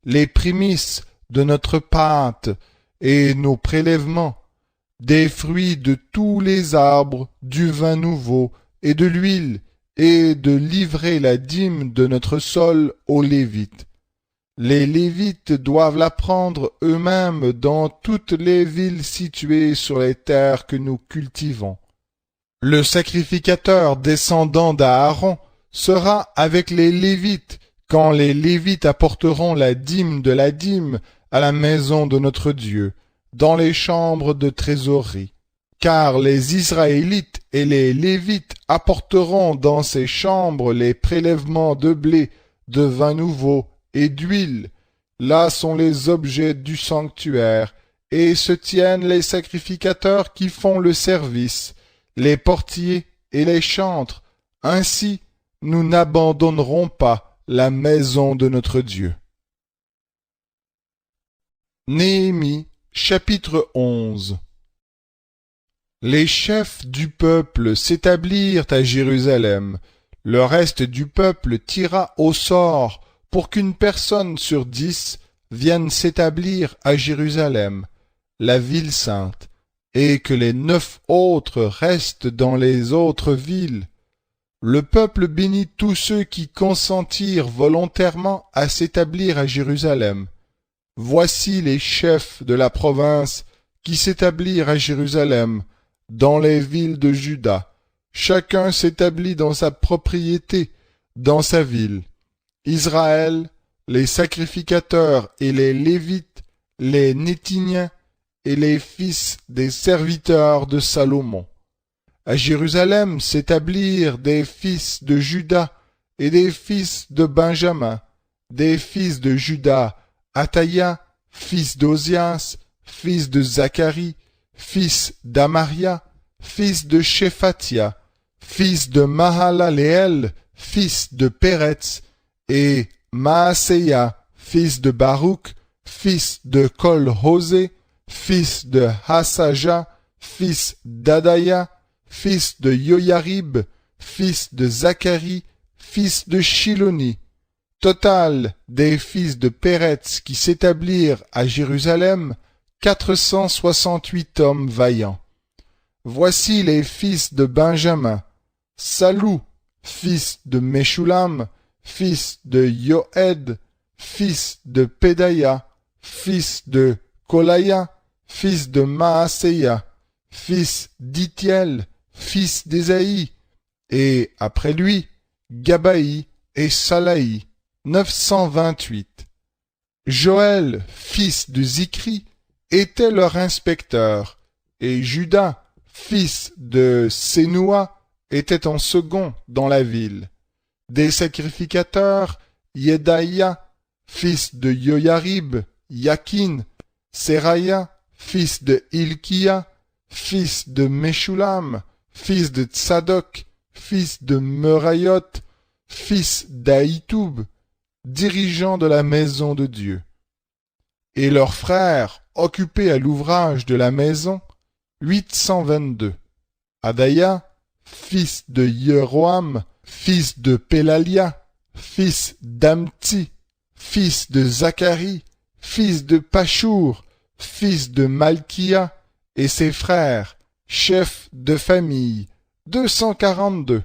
Speaker 1: les prémices de notre pâte et nos prélèvements, des fruits de tous les arbres, du vin nouveau et de l'huile, et de livrer la dîme de notre sol aux Lévites. Les Lévites doivent la prendre eux-mêmes dans toutes les villes situées sur les terres que nous cultivons. Le sacrificateur descendant d'Aaron sera avec les Lévites quand les Lévites apporteront la dîme de la dîme à la maison de notre Dieu, dans les chambres de trésorerie. Car les Israélites et les Lévites apporteront dans ces chambres les prélèvements de blé, de vin nouveau et d'huile. Là sont les objets du sanctuaire, et se tiennent les sacrificateurs qui font le service, les portiers et les chantres. Ainsi, nous n'abandonnerons pas la maison de notre Dieu. Néhémie, chapitre 11. Les chefs du peuple s'établirent à Jérusalem. Le reste du peuple tira au sort pour qu'une personne sur 10 vienne s'établir à Jérusalem, la ville sainte, et que les 9 autres restent dans les autres villes. Le peuple bénit tous ceux qui consentirent volontairement à s'établir à Jérusalem. Voici les chefs de la province qui s'établirent à Jérusalem, dans les villes de Juda. Chacun s'établit dans sa propriété, dans sa ville. Israël, les sacrificateurs et les Lévites, les Néthiniens et les fils des serviteurs de Salomon. À Jérusalem s'établirent des fils de Juda et des fils de Benjamin, des fils de Juda, Ataïa, fils d'Ozias, fils de Zacharie, fils d'Amaria, fils de Shephatia, fils de Mahalaleel, fils de Péretz, et Maaseia, fils de Baruch, fils de Kol-Hosé, fils de Hasaja, fils d'Adaïa, fils de Yoyarib, fils de Zacharie, fils de Shiloni. Total des fils de Péretz qui s'établirent à Jérusalem, 468 hommes vaillants. Voici les fils de Benjamin. Salou, fils de Meshulam, fils de Yoed, fils de Pédaïa, fils de Kolaya, fils de Maaseia, fils d'Itiel, fils d'Ésaïe, et après lui, Gabaï et Salaï, 928. Joël, fils de Zikri, était leur inspecteur, et Judas, fils de Sénoua, était en second dans la ville. Des sacrificateurs, Yedaïa, fils de Yoyarib, Yakin, Seraya, fils de Hilkia, fils de Meshulam, fils de Tsadok, fils de Merayot, fils d'Aïtoub, dirigeants de la maison de Dieu. Et leurs frères, occupés à l'ouvrage de la maison, 822. Adaïa, fils de Yeroham, fils de Pélalia, fils d'Amti, fils de Zacharie, fils de Pachour, fils de Malkia, et ses frères, chefs de famille, 242.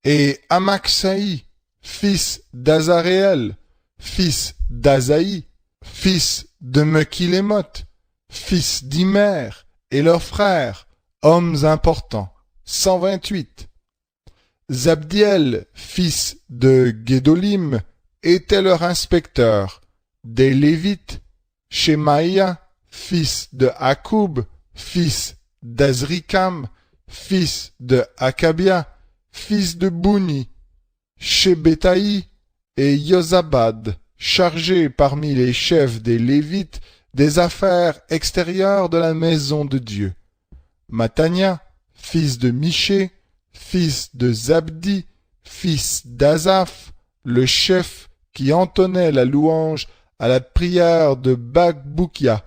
Speaker 1: Et Amaxaï, fils d'Azaréel, fils d'Azaï, fils de Mekilémoth, fils d'Imer, et leurs frères, hommes importants, 128. Zabdiel, fils de Guédolim, était leur inspecteur. Des Lévites, Shemaïa, fils de Akoub, fils d'Azrikam, fils de Akabia, fils de Bouni, Shebetaï et Yozabad, chargés parmi les chefs des Lévites des affaires extérieures de la maison de Dieu. Matania, fils de Miché, fils de Zabdi, fils d'Azaph, le chef qui entonnait la louange à la prière de Bakboukia,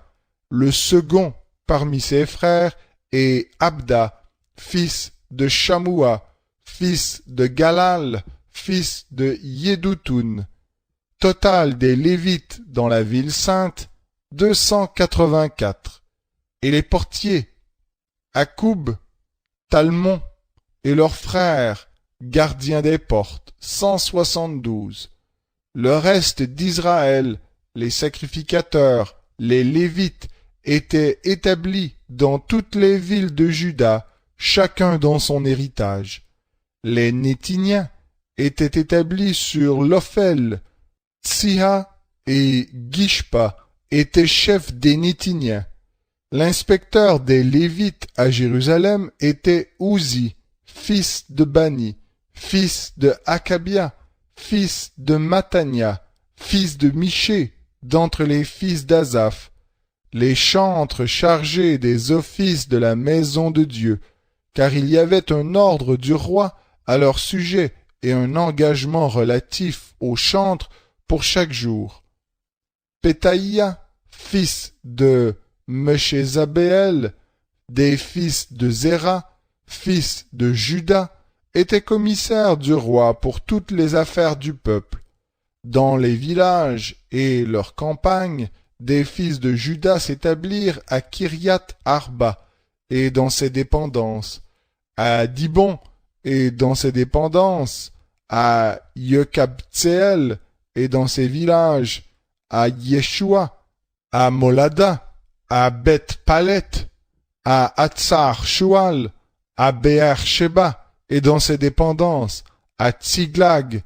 Speaker 1: le second parmi ses frères, et Abda, fils de Shamoua, fils de Galal, fils de Yédoutoun. Total des Lévites dans la ville sainte, 284. Et les portiers, Akoub, Talmon, et leurs frères, gardiens des portes, 172. Le reste d'Israël les sacrificateurs, les Lévites, étaient établis dans toutes les villes de Juda, chacun dans son héritage. Les Nétiniens étaient établis sur l'Ophel. Tsiha et Gishpa étaient chefs des Nétiniens. L'inspecteur des Lévites à Jérusalem était Ouzi, fils de Bani, fils de Akabia, fils de Matania, fils de Miché, d'entre les fils d'Asaph, les chantres chargés des offices de la maison de Dieu, car il y avait un ordre du roi à leur sujet et un engagement relatif aux chantres pour chaque jour. Pétaïa, fils de Meshezabeel, des fils de Zéra, fils de Juda, était commissaire du roi pour toutes les affaires du peuple. Dans les villages et leurs campagnes, des fils de Juda s'établirent à Kiriath Arba et dans ses dépendances, à Dibon et dans ses dépendances, à Yekabtseel et dans ses villages, à Yeshua, à Molada, à Beth-Palet, à Hatzar Shual, à Beer-Sheba et dans ses dépendances, à Tsiglag,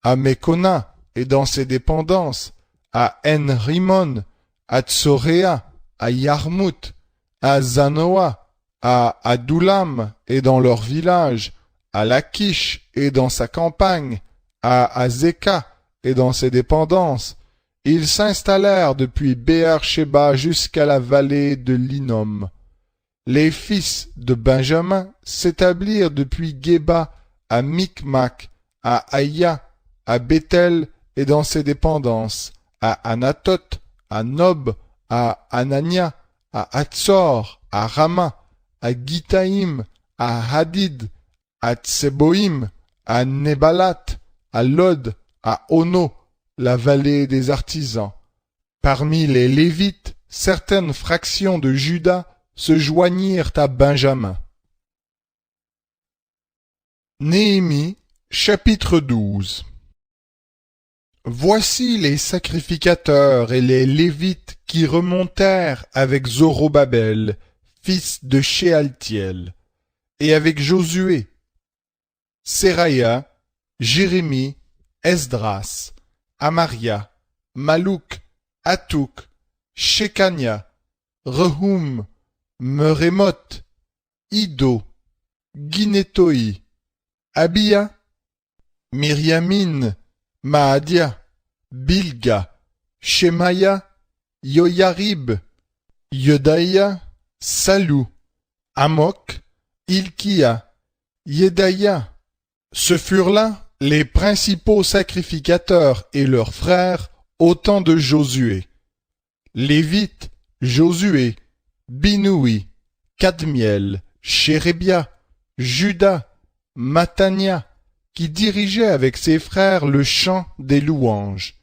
Speaker 1: à Mekona et dans ses dépendances, à En-Rimon, à Tsoréa, à Yarmout, à Zanoa, à Adoulam et dans leurs villages, à Lachish et dans sa campagne, à Azeka et dans ses dépendances. Ils s'installèrent depuis Beer-Sheba jusqu'à la vallée de l'Hinnom. Les fils de Benjamin s'établirent depuis Géba à Micmac, à Aïa, à Bethel et dans ses dépendances, à Anatoth, à Nob, à Anania, à Hatzor, à Rama, à Gitaïm, à Hadid, à Tseboïm, à Nebalat, à Lod, à Ono, la vallée des artisans. Parmi les Lévites, certaines fractions de Juda se joignirent à Benjamin. Néhémie, chapitre 12. Voici les sacrificateurs et les Lévites qui remontèrent avec Zorobabel, fils de Shealtiel, et avec Josué, Seraya, Jérémie, Esdras, Amaria, Malouk, Hatouk, Shekania, Rehum, Merémoth, Ido, Guinétoi, Abia, Miriamine, Maadia, Bilga, Shemaya, Yoyarib, Yodaïa, Salou, Amok, Ilkia, Yedaïa. Ce furent là les principaux sacrificateurs et leurs frères au temps de Josué. Lévites, Josué, Binoui, Kadmiel, Chérébia, Juda, Matania, qui dirigeait avec ses frères le chant des louanges,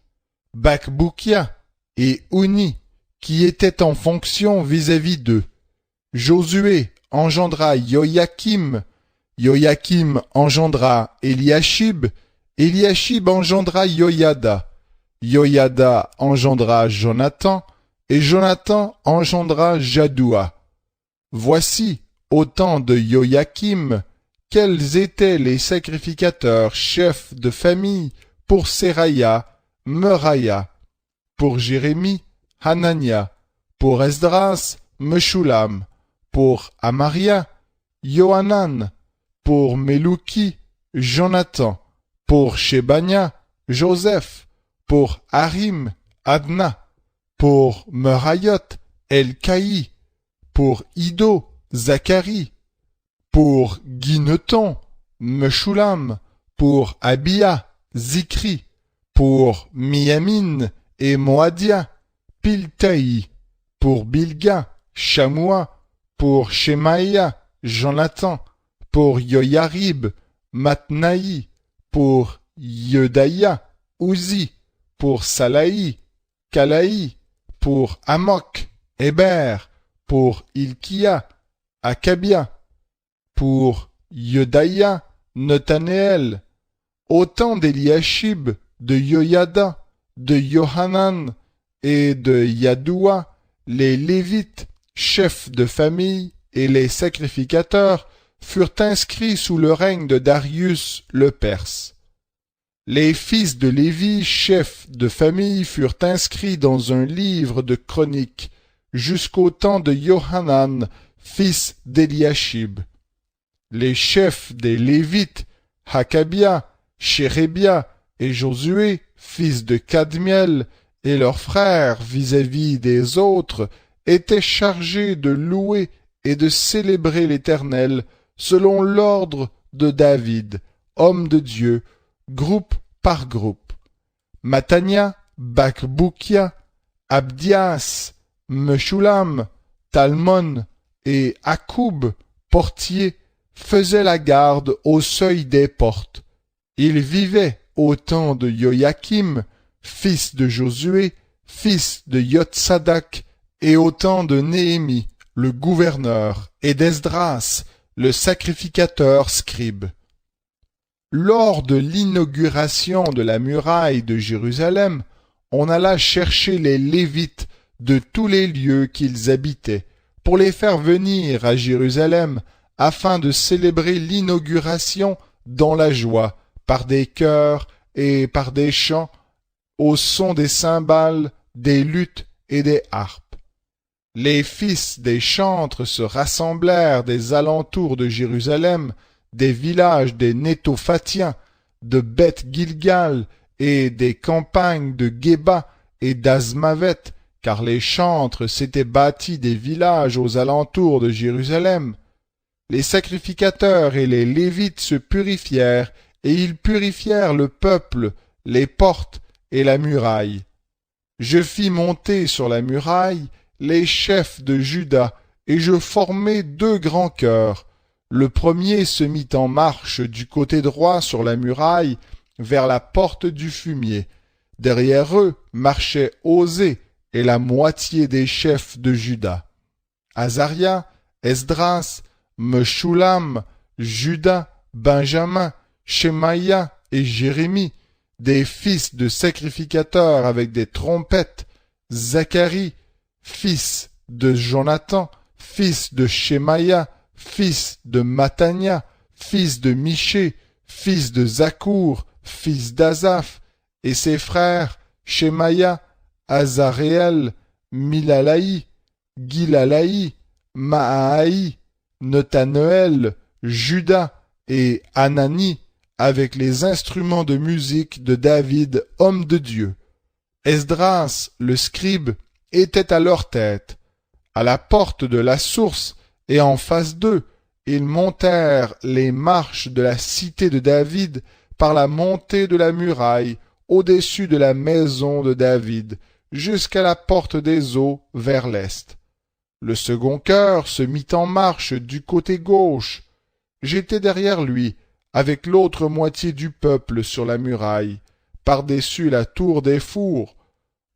Speaker 1: Bakboukia et Ouni, qui étaient en fonction vis-à-vis d'eux. Josué engendra Joachim, Joachim engendra Eliashib, Eliashib engendra Joiada, Joiada engendra Jonathan, et Jonathan engendra Jadoua. Voici, au temps de Joachim, quels étaient les sacrificateurs chefs de famille pour Seraya, Meraya, pour Jérémie, Hanania, pour Esdras, Meshulam, pour Amaria, Yohanan, pour Melouki, Jonathan, pour Shebania, Joseph, pour Harim, Adna, pour Merayot, Elkaï, pour Ido, Zacharie, pour Guineton, Meshulam, pour Abia, Zikri, pour Miamin et Moadia, Piltaï, pour Bilga, Shamoua, pour Shemaïa, Jonathan, pour Yoyarib, Matnaï, pour Yedaïa, Ouzi, pour Salaï, Kalaï, pour Amok, Héber, pour Ilkia, Akabia, pour Yedaïa, Netanéel, au temps d'Eliashib, de Yoyada, de Yohanan, et de Yadoua, les Lévites, chefs de famille, et les sacrificateurs furent inscrits sous le règne de Darius le Perse. Les fils de Lévi, chefs de famille, furent inscrits dans un livre de chroniques jusqu'au temps de Yohanan, fils d'Eliashib. Les chefs des Lévites, Hakabia, Shérébia et Josué, fils de Kadmiel, et leurs frères vis-à-vis des autres, étaient chargés de louer et de célébrer l'Éternel selon l'ordre de David, homme de Dieu, groupe par groupe. Matania, Bakboukia, Abdias, Meshulam, Talmon et Akoub, portiers, faisaient la garde au seuil des portes. Ils vivaient au temps de Joachim, fils de Josué, fils de Yotsadak, et au temps de Néhémie, le gouverneur, et d'Esdras, le sacrificateur scribe. Lors de l'inauguration de la muraille de Jérusalem, on alla chercher les Lévites de tous les lieux qu'ils habitaient, pour les faire venir à Jérusalem, afin de célébrer l'inauguration dans la joie, par des chœurs et par des chants, au son des cymbales, des luths et des harpes. Les fils des chantres se rassemblèrent des alentours de Jérusalem, des villages des Nétophatiens, de Beth-Gilgal et des campagnes de Géba et d'Azmavet, car les chantres s'étaient bâtis des villages aux alentours de Jérusalem. Les sacrificateurs et les Lévites se purifièrent, et ils purifièrent le peuple, les portes et la muraille. Je fis monter sur la muraille les chefs de Juda, et je formai 2 grands chœurs. Le premier se mit en marche du côté droit sur la muraille, vers la porte du fumier. Derrière eux marchait Osée et la moitié des chefs de Juda. Azaria, Esdras, Meshulam, Juda, Benjamin, Shemaïa et Jérémie, des fils de sacrificateurs avec des trompettes, Zacharie, fils de Jonathan, fils de Shemaïa, fils de Matania, fils de Miché, fils de Zakour, fils d'Azaph, et ses frères Shemaïa, Azaréel, Milalaï, Gilalaï, Maaï, Netanoël, Juda et Anani, avec les instruments de musique de David, homme de Dieu. Esdras, le scribe, était à leur tête. À la porte de la source et en face d'eux, ils montèrent les marches de la cité de David par la montée de la muraille au-dessus de la maison de David, jusqu'à la porte des eaux vers l'est. Le second chœur se mit en marche du côté gauche. J'étais derrière lui, avec l'autre moitié du peuple sur la muraille, par-dessus la tour des fours.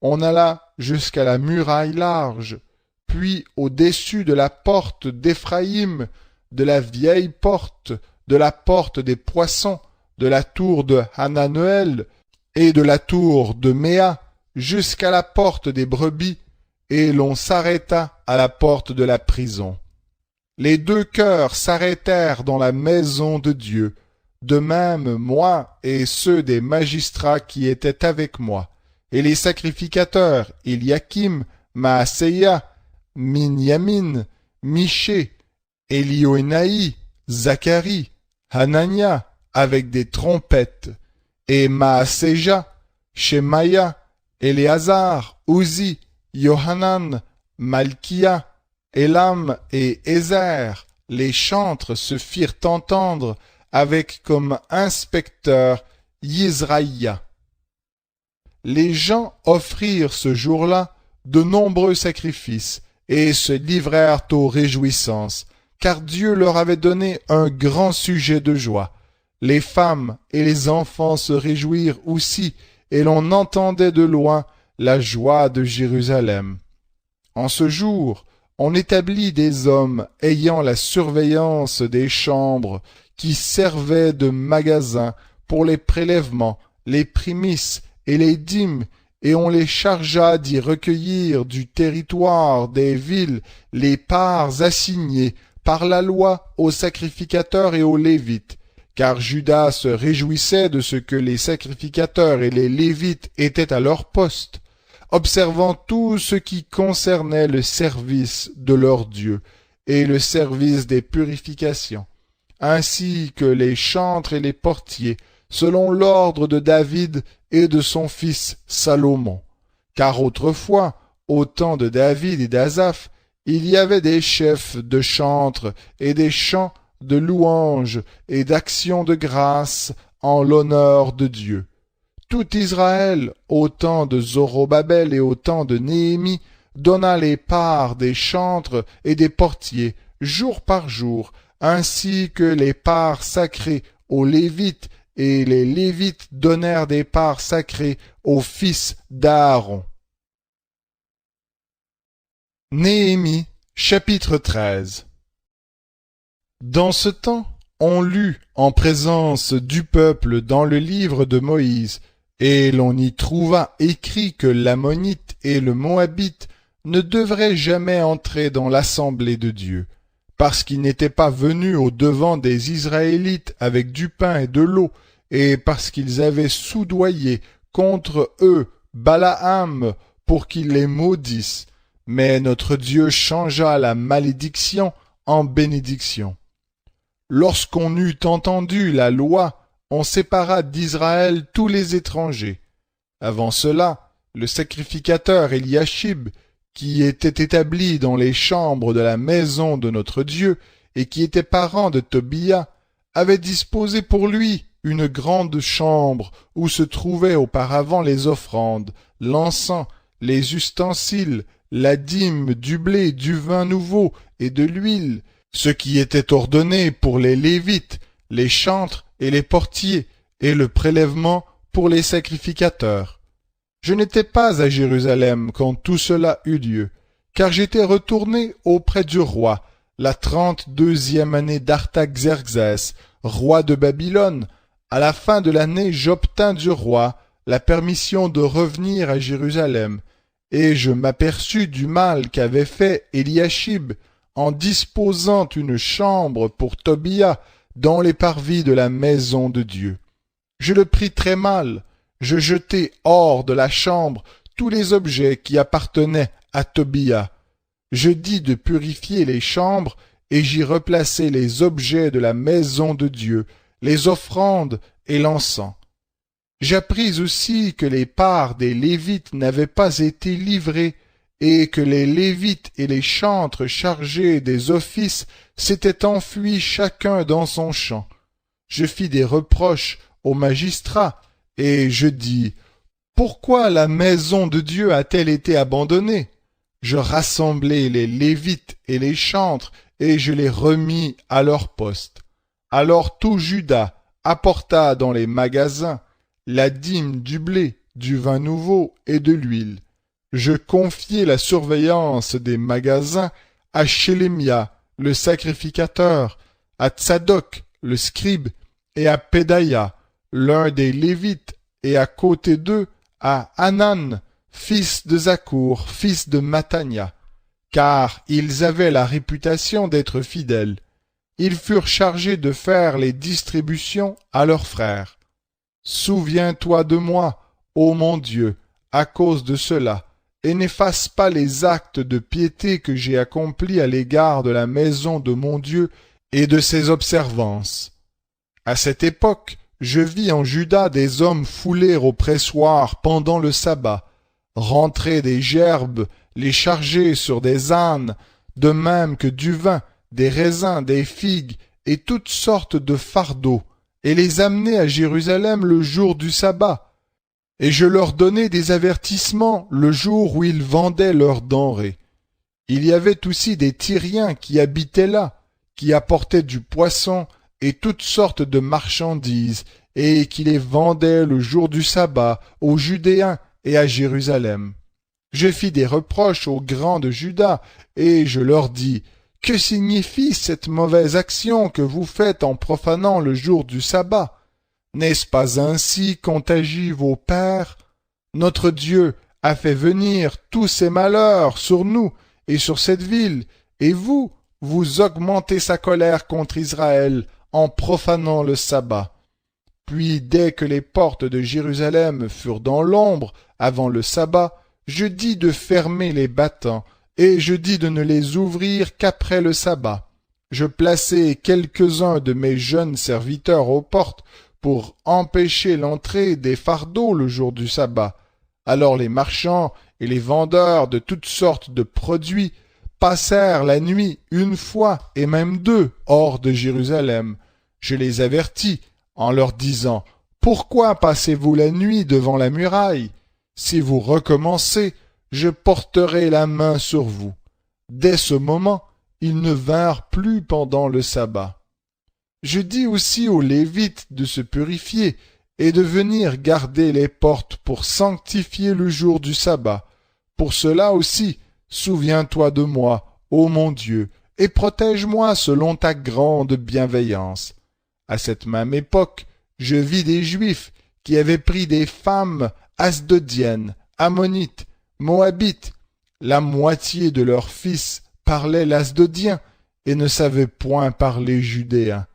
Speaker 1: On alla jusqu'à la muraille large, puis au-dessus de la porte d'Éphraïm, de la vieille porte, de la porte des poissons, de la tour de Hananoël et de la tour de Méa, jusqu'à la porte des brebis, et l'on s'arrêta à la porte de la prison. Les 2 chœurs s'arrêtèrent dans la maison de Dieu, de même moi et ceux des magistrats qui étaient avec moi, et les sacrificateurs Eliakim, Maaseia, Minyamin, Miché, Élioénaï, Zacharie, Hanania, avec des trompettes, et Maaseja, Shemaïa, Éléazar, Uzi, Yohanan, Malkia, Élam et Ézer, les chantres se firent entendre avec comme inspecteur Yizraïa. Les gens offrirent ce jour-là de nombreux sacrifices et se livrèrent aux réjouissances, car Dieu leur avait donné un grand sujet de joie. Les femmes et les enfants se réjouirent aussi, et l'on entendait de loin la joie de Jérusalem. En ce jour, on établit des hommes ayant la surveillance des chambres, qui servaient de magasins pour les prélèvements, les prémices et les dîmes, et on les chargea d'y recueillir du territoire des villes les parts assignées par la loi aux sacrificateurs et aux Lévites, car Juda se réjouissait de ce que les sacrificateurs et les Lévites étaient à leur poste, observant tout ce qui concernait le service de leur Dieu et le service des purifications, ainsi que les chantres et les portiers, selon l'ordre de David et de son fils Salomon. Car autrefois, au temps de David et d'Asaph, il y avait des chefs de chantres et des chants de louanges et d'actions de grâce en l'honneur de Dieu. Tout Israël, au temps de Zorobabel et au temps de Néhémie, donna les parts des chantres et des portiers, jour par jour, ainsi que les parts sacrées aux Lévites, et les Lévites donnèrent des parts sacrées aux fils d'Aaron. Néhémie, chapitre 13. Dans ce temps, on lut en présence du peuple dans le livre de Moïse, et l'on y trouva écrit que l'Ammonite et le Moabite ne devraient jamais entrer dans l'assemblée de Dieu, parce qu'ils n'étaient pas venus au devant des Israélites avec du pain et de l'eau, et parce qu'ils avaient soudoyé contre eux Balaam pour qu'il les maudisse. Mais notre Dieu changea la malédiction en bénédiction. Lorsqu'on eut entendu la loi, on sépara d'Israël tous les étrangers. Avant cela, le sacrificateur Eliashib, qui était établi dans les chambres de la maison de notre Dieu, et qui était parent de Tobia, avait disposé pour lui une grande chambre où se trouvaient auparavant les offrandes, l'encens, les ustensiles, la dîme, du blé, du vin nouveau et de l'huile, ce qui était ordonné pour les Lévites, les chantres et les portiers, et le prélèvement pour les sacrificateurs. Je n'étais pas à Jérusalem quand tout cela eut lieu, car j'étais retourné auprès du roi, la 32e année d'Artaxerxès, roi de Babylone. À la fin de l'année, j'obtins du roi la permission de revenir à Jérusalem, et je m'aperçus du mal qu'avait fait Eliashib en disposant une chambre pour Tobia dans les parvis de la maison de Dieu. Je le pris très mal, je jetai hors de la chambre tous les objets qui appartenaient à Tobia. Je dis de purifier les chambres, et j'y replaçai les objets de la maison de Dieu, les offrandes et l'encens. J'appris aussi que les parts des Lévites n'avaient pas été livrées, et que les Lévites et les chantres chargés des offices s'étaient enfuis chacun dans son champ. Je fis des reproches aux magistrats, et je dis, « Pourquoi la maison de Dieu a-t-elle été abandonnée ?» Je rassemblai les Lévites et les chantres, et je les remis à leur poste. Alors tout Juda apporta dans les magasins la dîme du blé, du vin nouveau et de l'huile. Je confiai la surveillance des magasins à Shélémia, le sacrificateur, à Tsadok, le scribe, et à Pédaïa, l'un des Lévites, et à côté d'eux à Hanan, fils de Zakour, fils de Mattania, car ils avaient la réputation d'être fidèles. Ils furent chargés de faire les distributions à leurs frères. Souviens-toi de moi, ô mon Dieu, à cause de cela, et n'efface pas les actes de piété que j'ai accomplis à l'égard de la maison de mon Dieu et de ses observances. À cette époque, je vis en Juda des hommes fouler au pressoir pendant le sabbat, rentrer des gerbes, les charger sur des ânes, de même que du vin, des raisins, des figues et toutes sortes de fardeaux, et les amener à Jérusalem le jour du sabbat. Et je leur donnai des avertissements le jour où ils vendaient leurs denrées. Il y avait aussi des Tyriens qui habitaient là, qui apportaient du poisson et toutes sortes de marchandises, et qui les vendaient le jour du sabbat aux Judéens et à Jérusalem. Je fis des reproches aux grands de Juda, et je leur dis, « Que signifie cette mauvaise action que vous faites en profanant le jour du sabbat? N'est-ce pas ainsi qu'ont agi vos pères? Notre Dieu a fait venir tous ces malheurs sur nous et sur cette ville, et vous, vous augmentez sa colère contre Israël en profanant le sabbat. Puis dès que les portes de Jérusalem furent dans l'ombre avant le sabbat, je dis de fermer les battants, et je dis de ne les ouvrir qu'après le sabbat. Je plaçai quelques-uns de mes jeunes serviteurs aux portes pour empêcher l'entrée des fardeaux le jour du sabbat. Alors les marchands et les vendeurs de toutes sortes de produits passèrent la nuit une fois et même deux hors de Jérusalem. Je les avertis en leur disant: Pourquoi passez-vous la nuit devant la muraille? Si vous recommencez, je porterai la main sur vous. Dès ce moment, ils ne vinrent plus pendant le sabbat. Je dis aussi aux Lévites de se purifier et de venir garder les portes pour sanctifier le jour du sabbat. Pour cela aussi, souviens-toi de moi, ô mon Dieu, et protège-moi selon ta grande bienveillance. À cette même époque, je vis des Juifs qui avaient pris des femmes asdodiennes, ammonites, moabites. La moitié de leurs fils parlaient l'asdodien et ne savaient point parler judéen.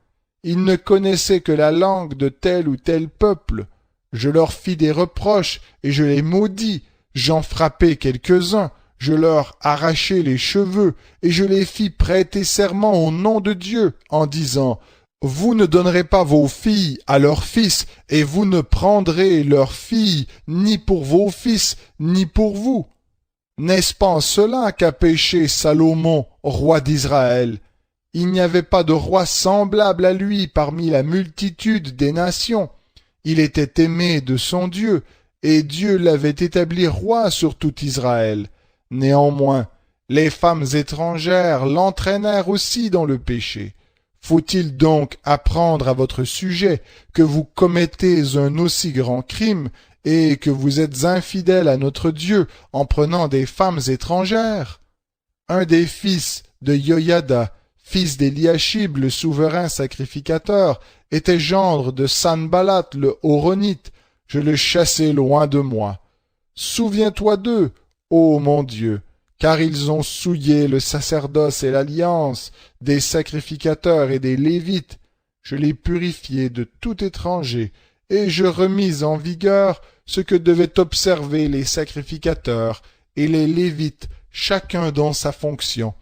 Speaker 1: Ils ne connaissaient que la langue de tel ou tel peuple. Je leur fis des reproches et je les maudis. J'en frappai quelques-uns, je leur arrachai les cheveux et je les fis prêter serment au nom de Dieu en disant: Vous ne donnerez pas vos filles à leurs fils, et vous ne prendrez leurs filles ni pour vos fils, ni pour vous. N'est-ce pas en cela qu'a péché Salomon, roi d'Israël? Il n'y avait pas de roi semblable à lui parmi la multitude des nations. Il était aimé de son Dieu, et Dieu l'avait établi roi sur tout Israël. Néanmoins, les femmes étrangères l'entraînèrent aussi dans le péché. Faut-il donc apprendre à votre sujet que vous commettez un aussi grand crime et que vous êtes infidèles à notre Dieu en prenant des femmes étrangères? Un des fils de Joiada, fils d'Eliashib le souverain sacrificateur, était gendre de Sanballat le Horonite. Je le chassai loin de moi. Souviens-toi d'eux, ô mon Dieu, car ils ont souillé le sacerdoce et l'alliance des sacrificateurs et des Lévites. Je les purifiai de tout étranger, et je remis en vigueur ce que devaient observer les sacrificateurs et les Lévites, chacun dans sa fonction,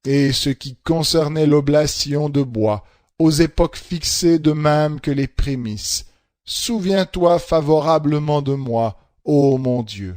Speaker 1: et ce qui concernait l'oblation de bois, aux époques fixées de même que les prémices. Souviens-toi favorablement de moi, ô mon Dieu.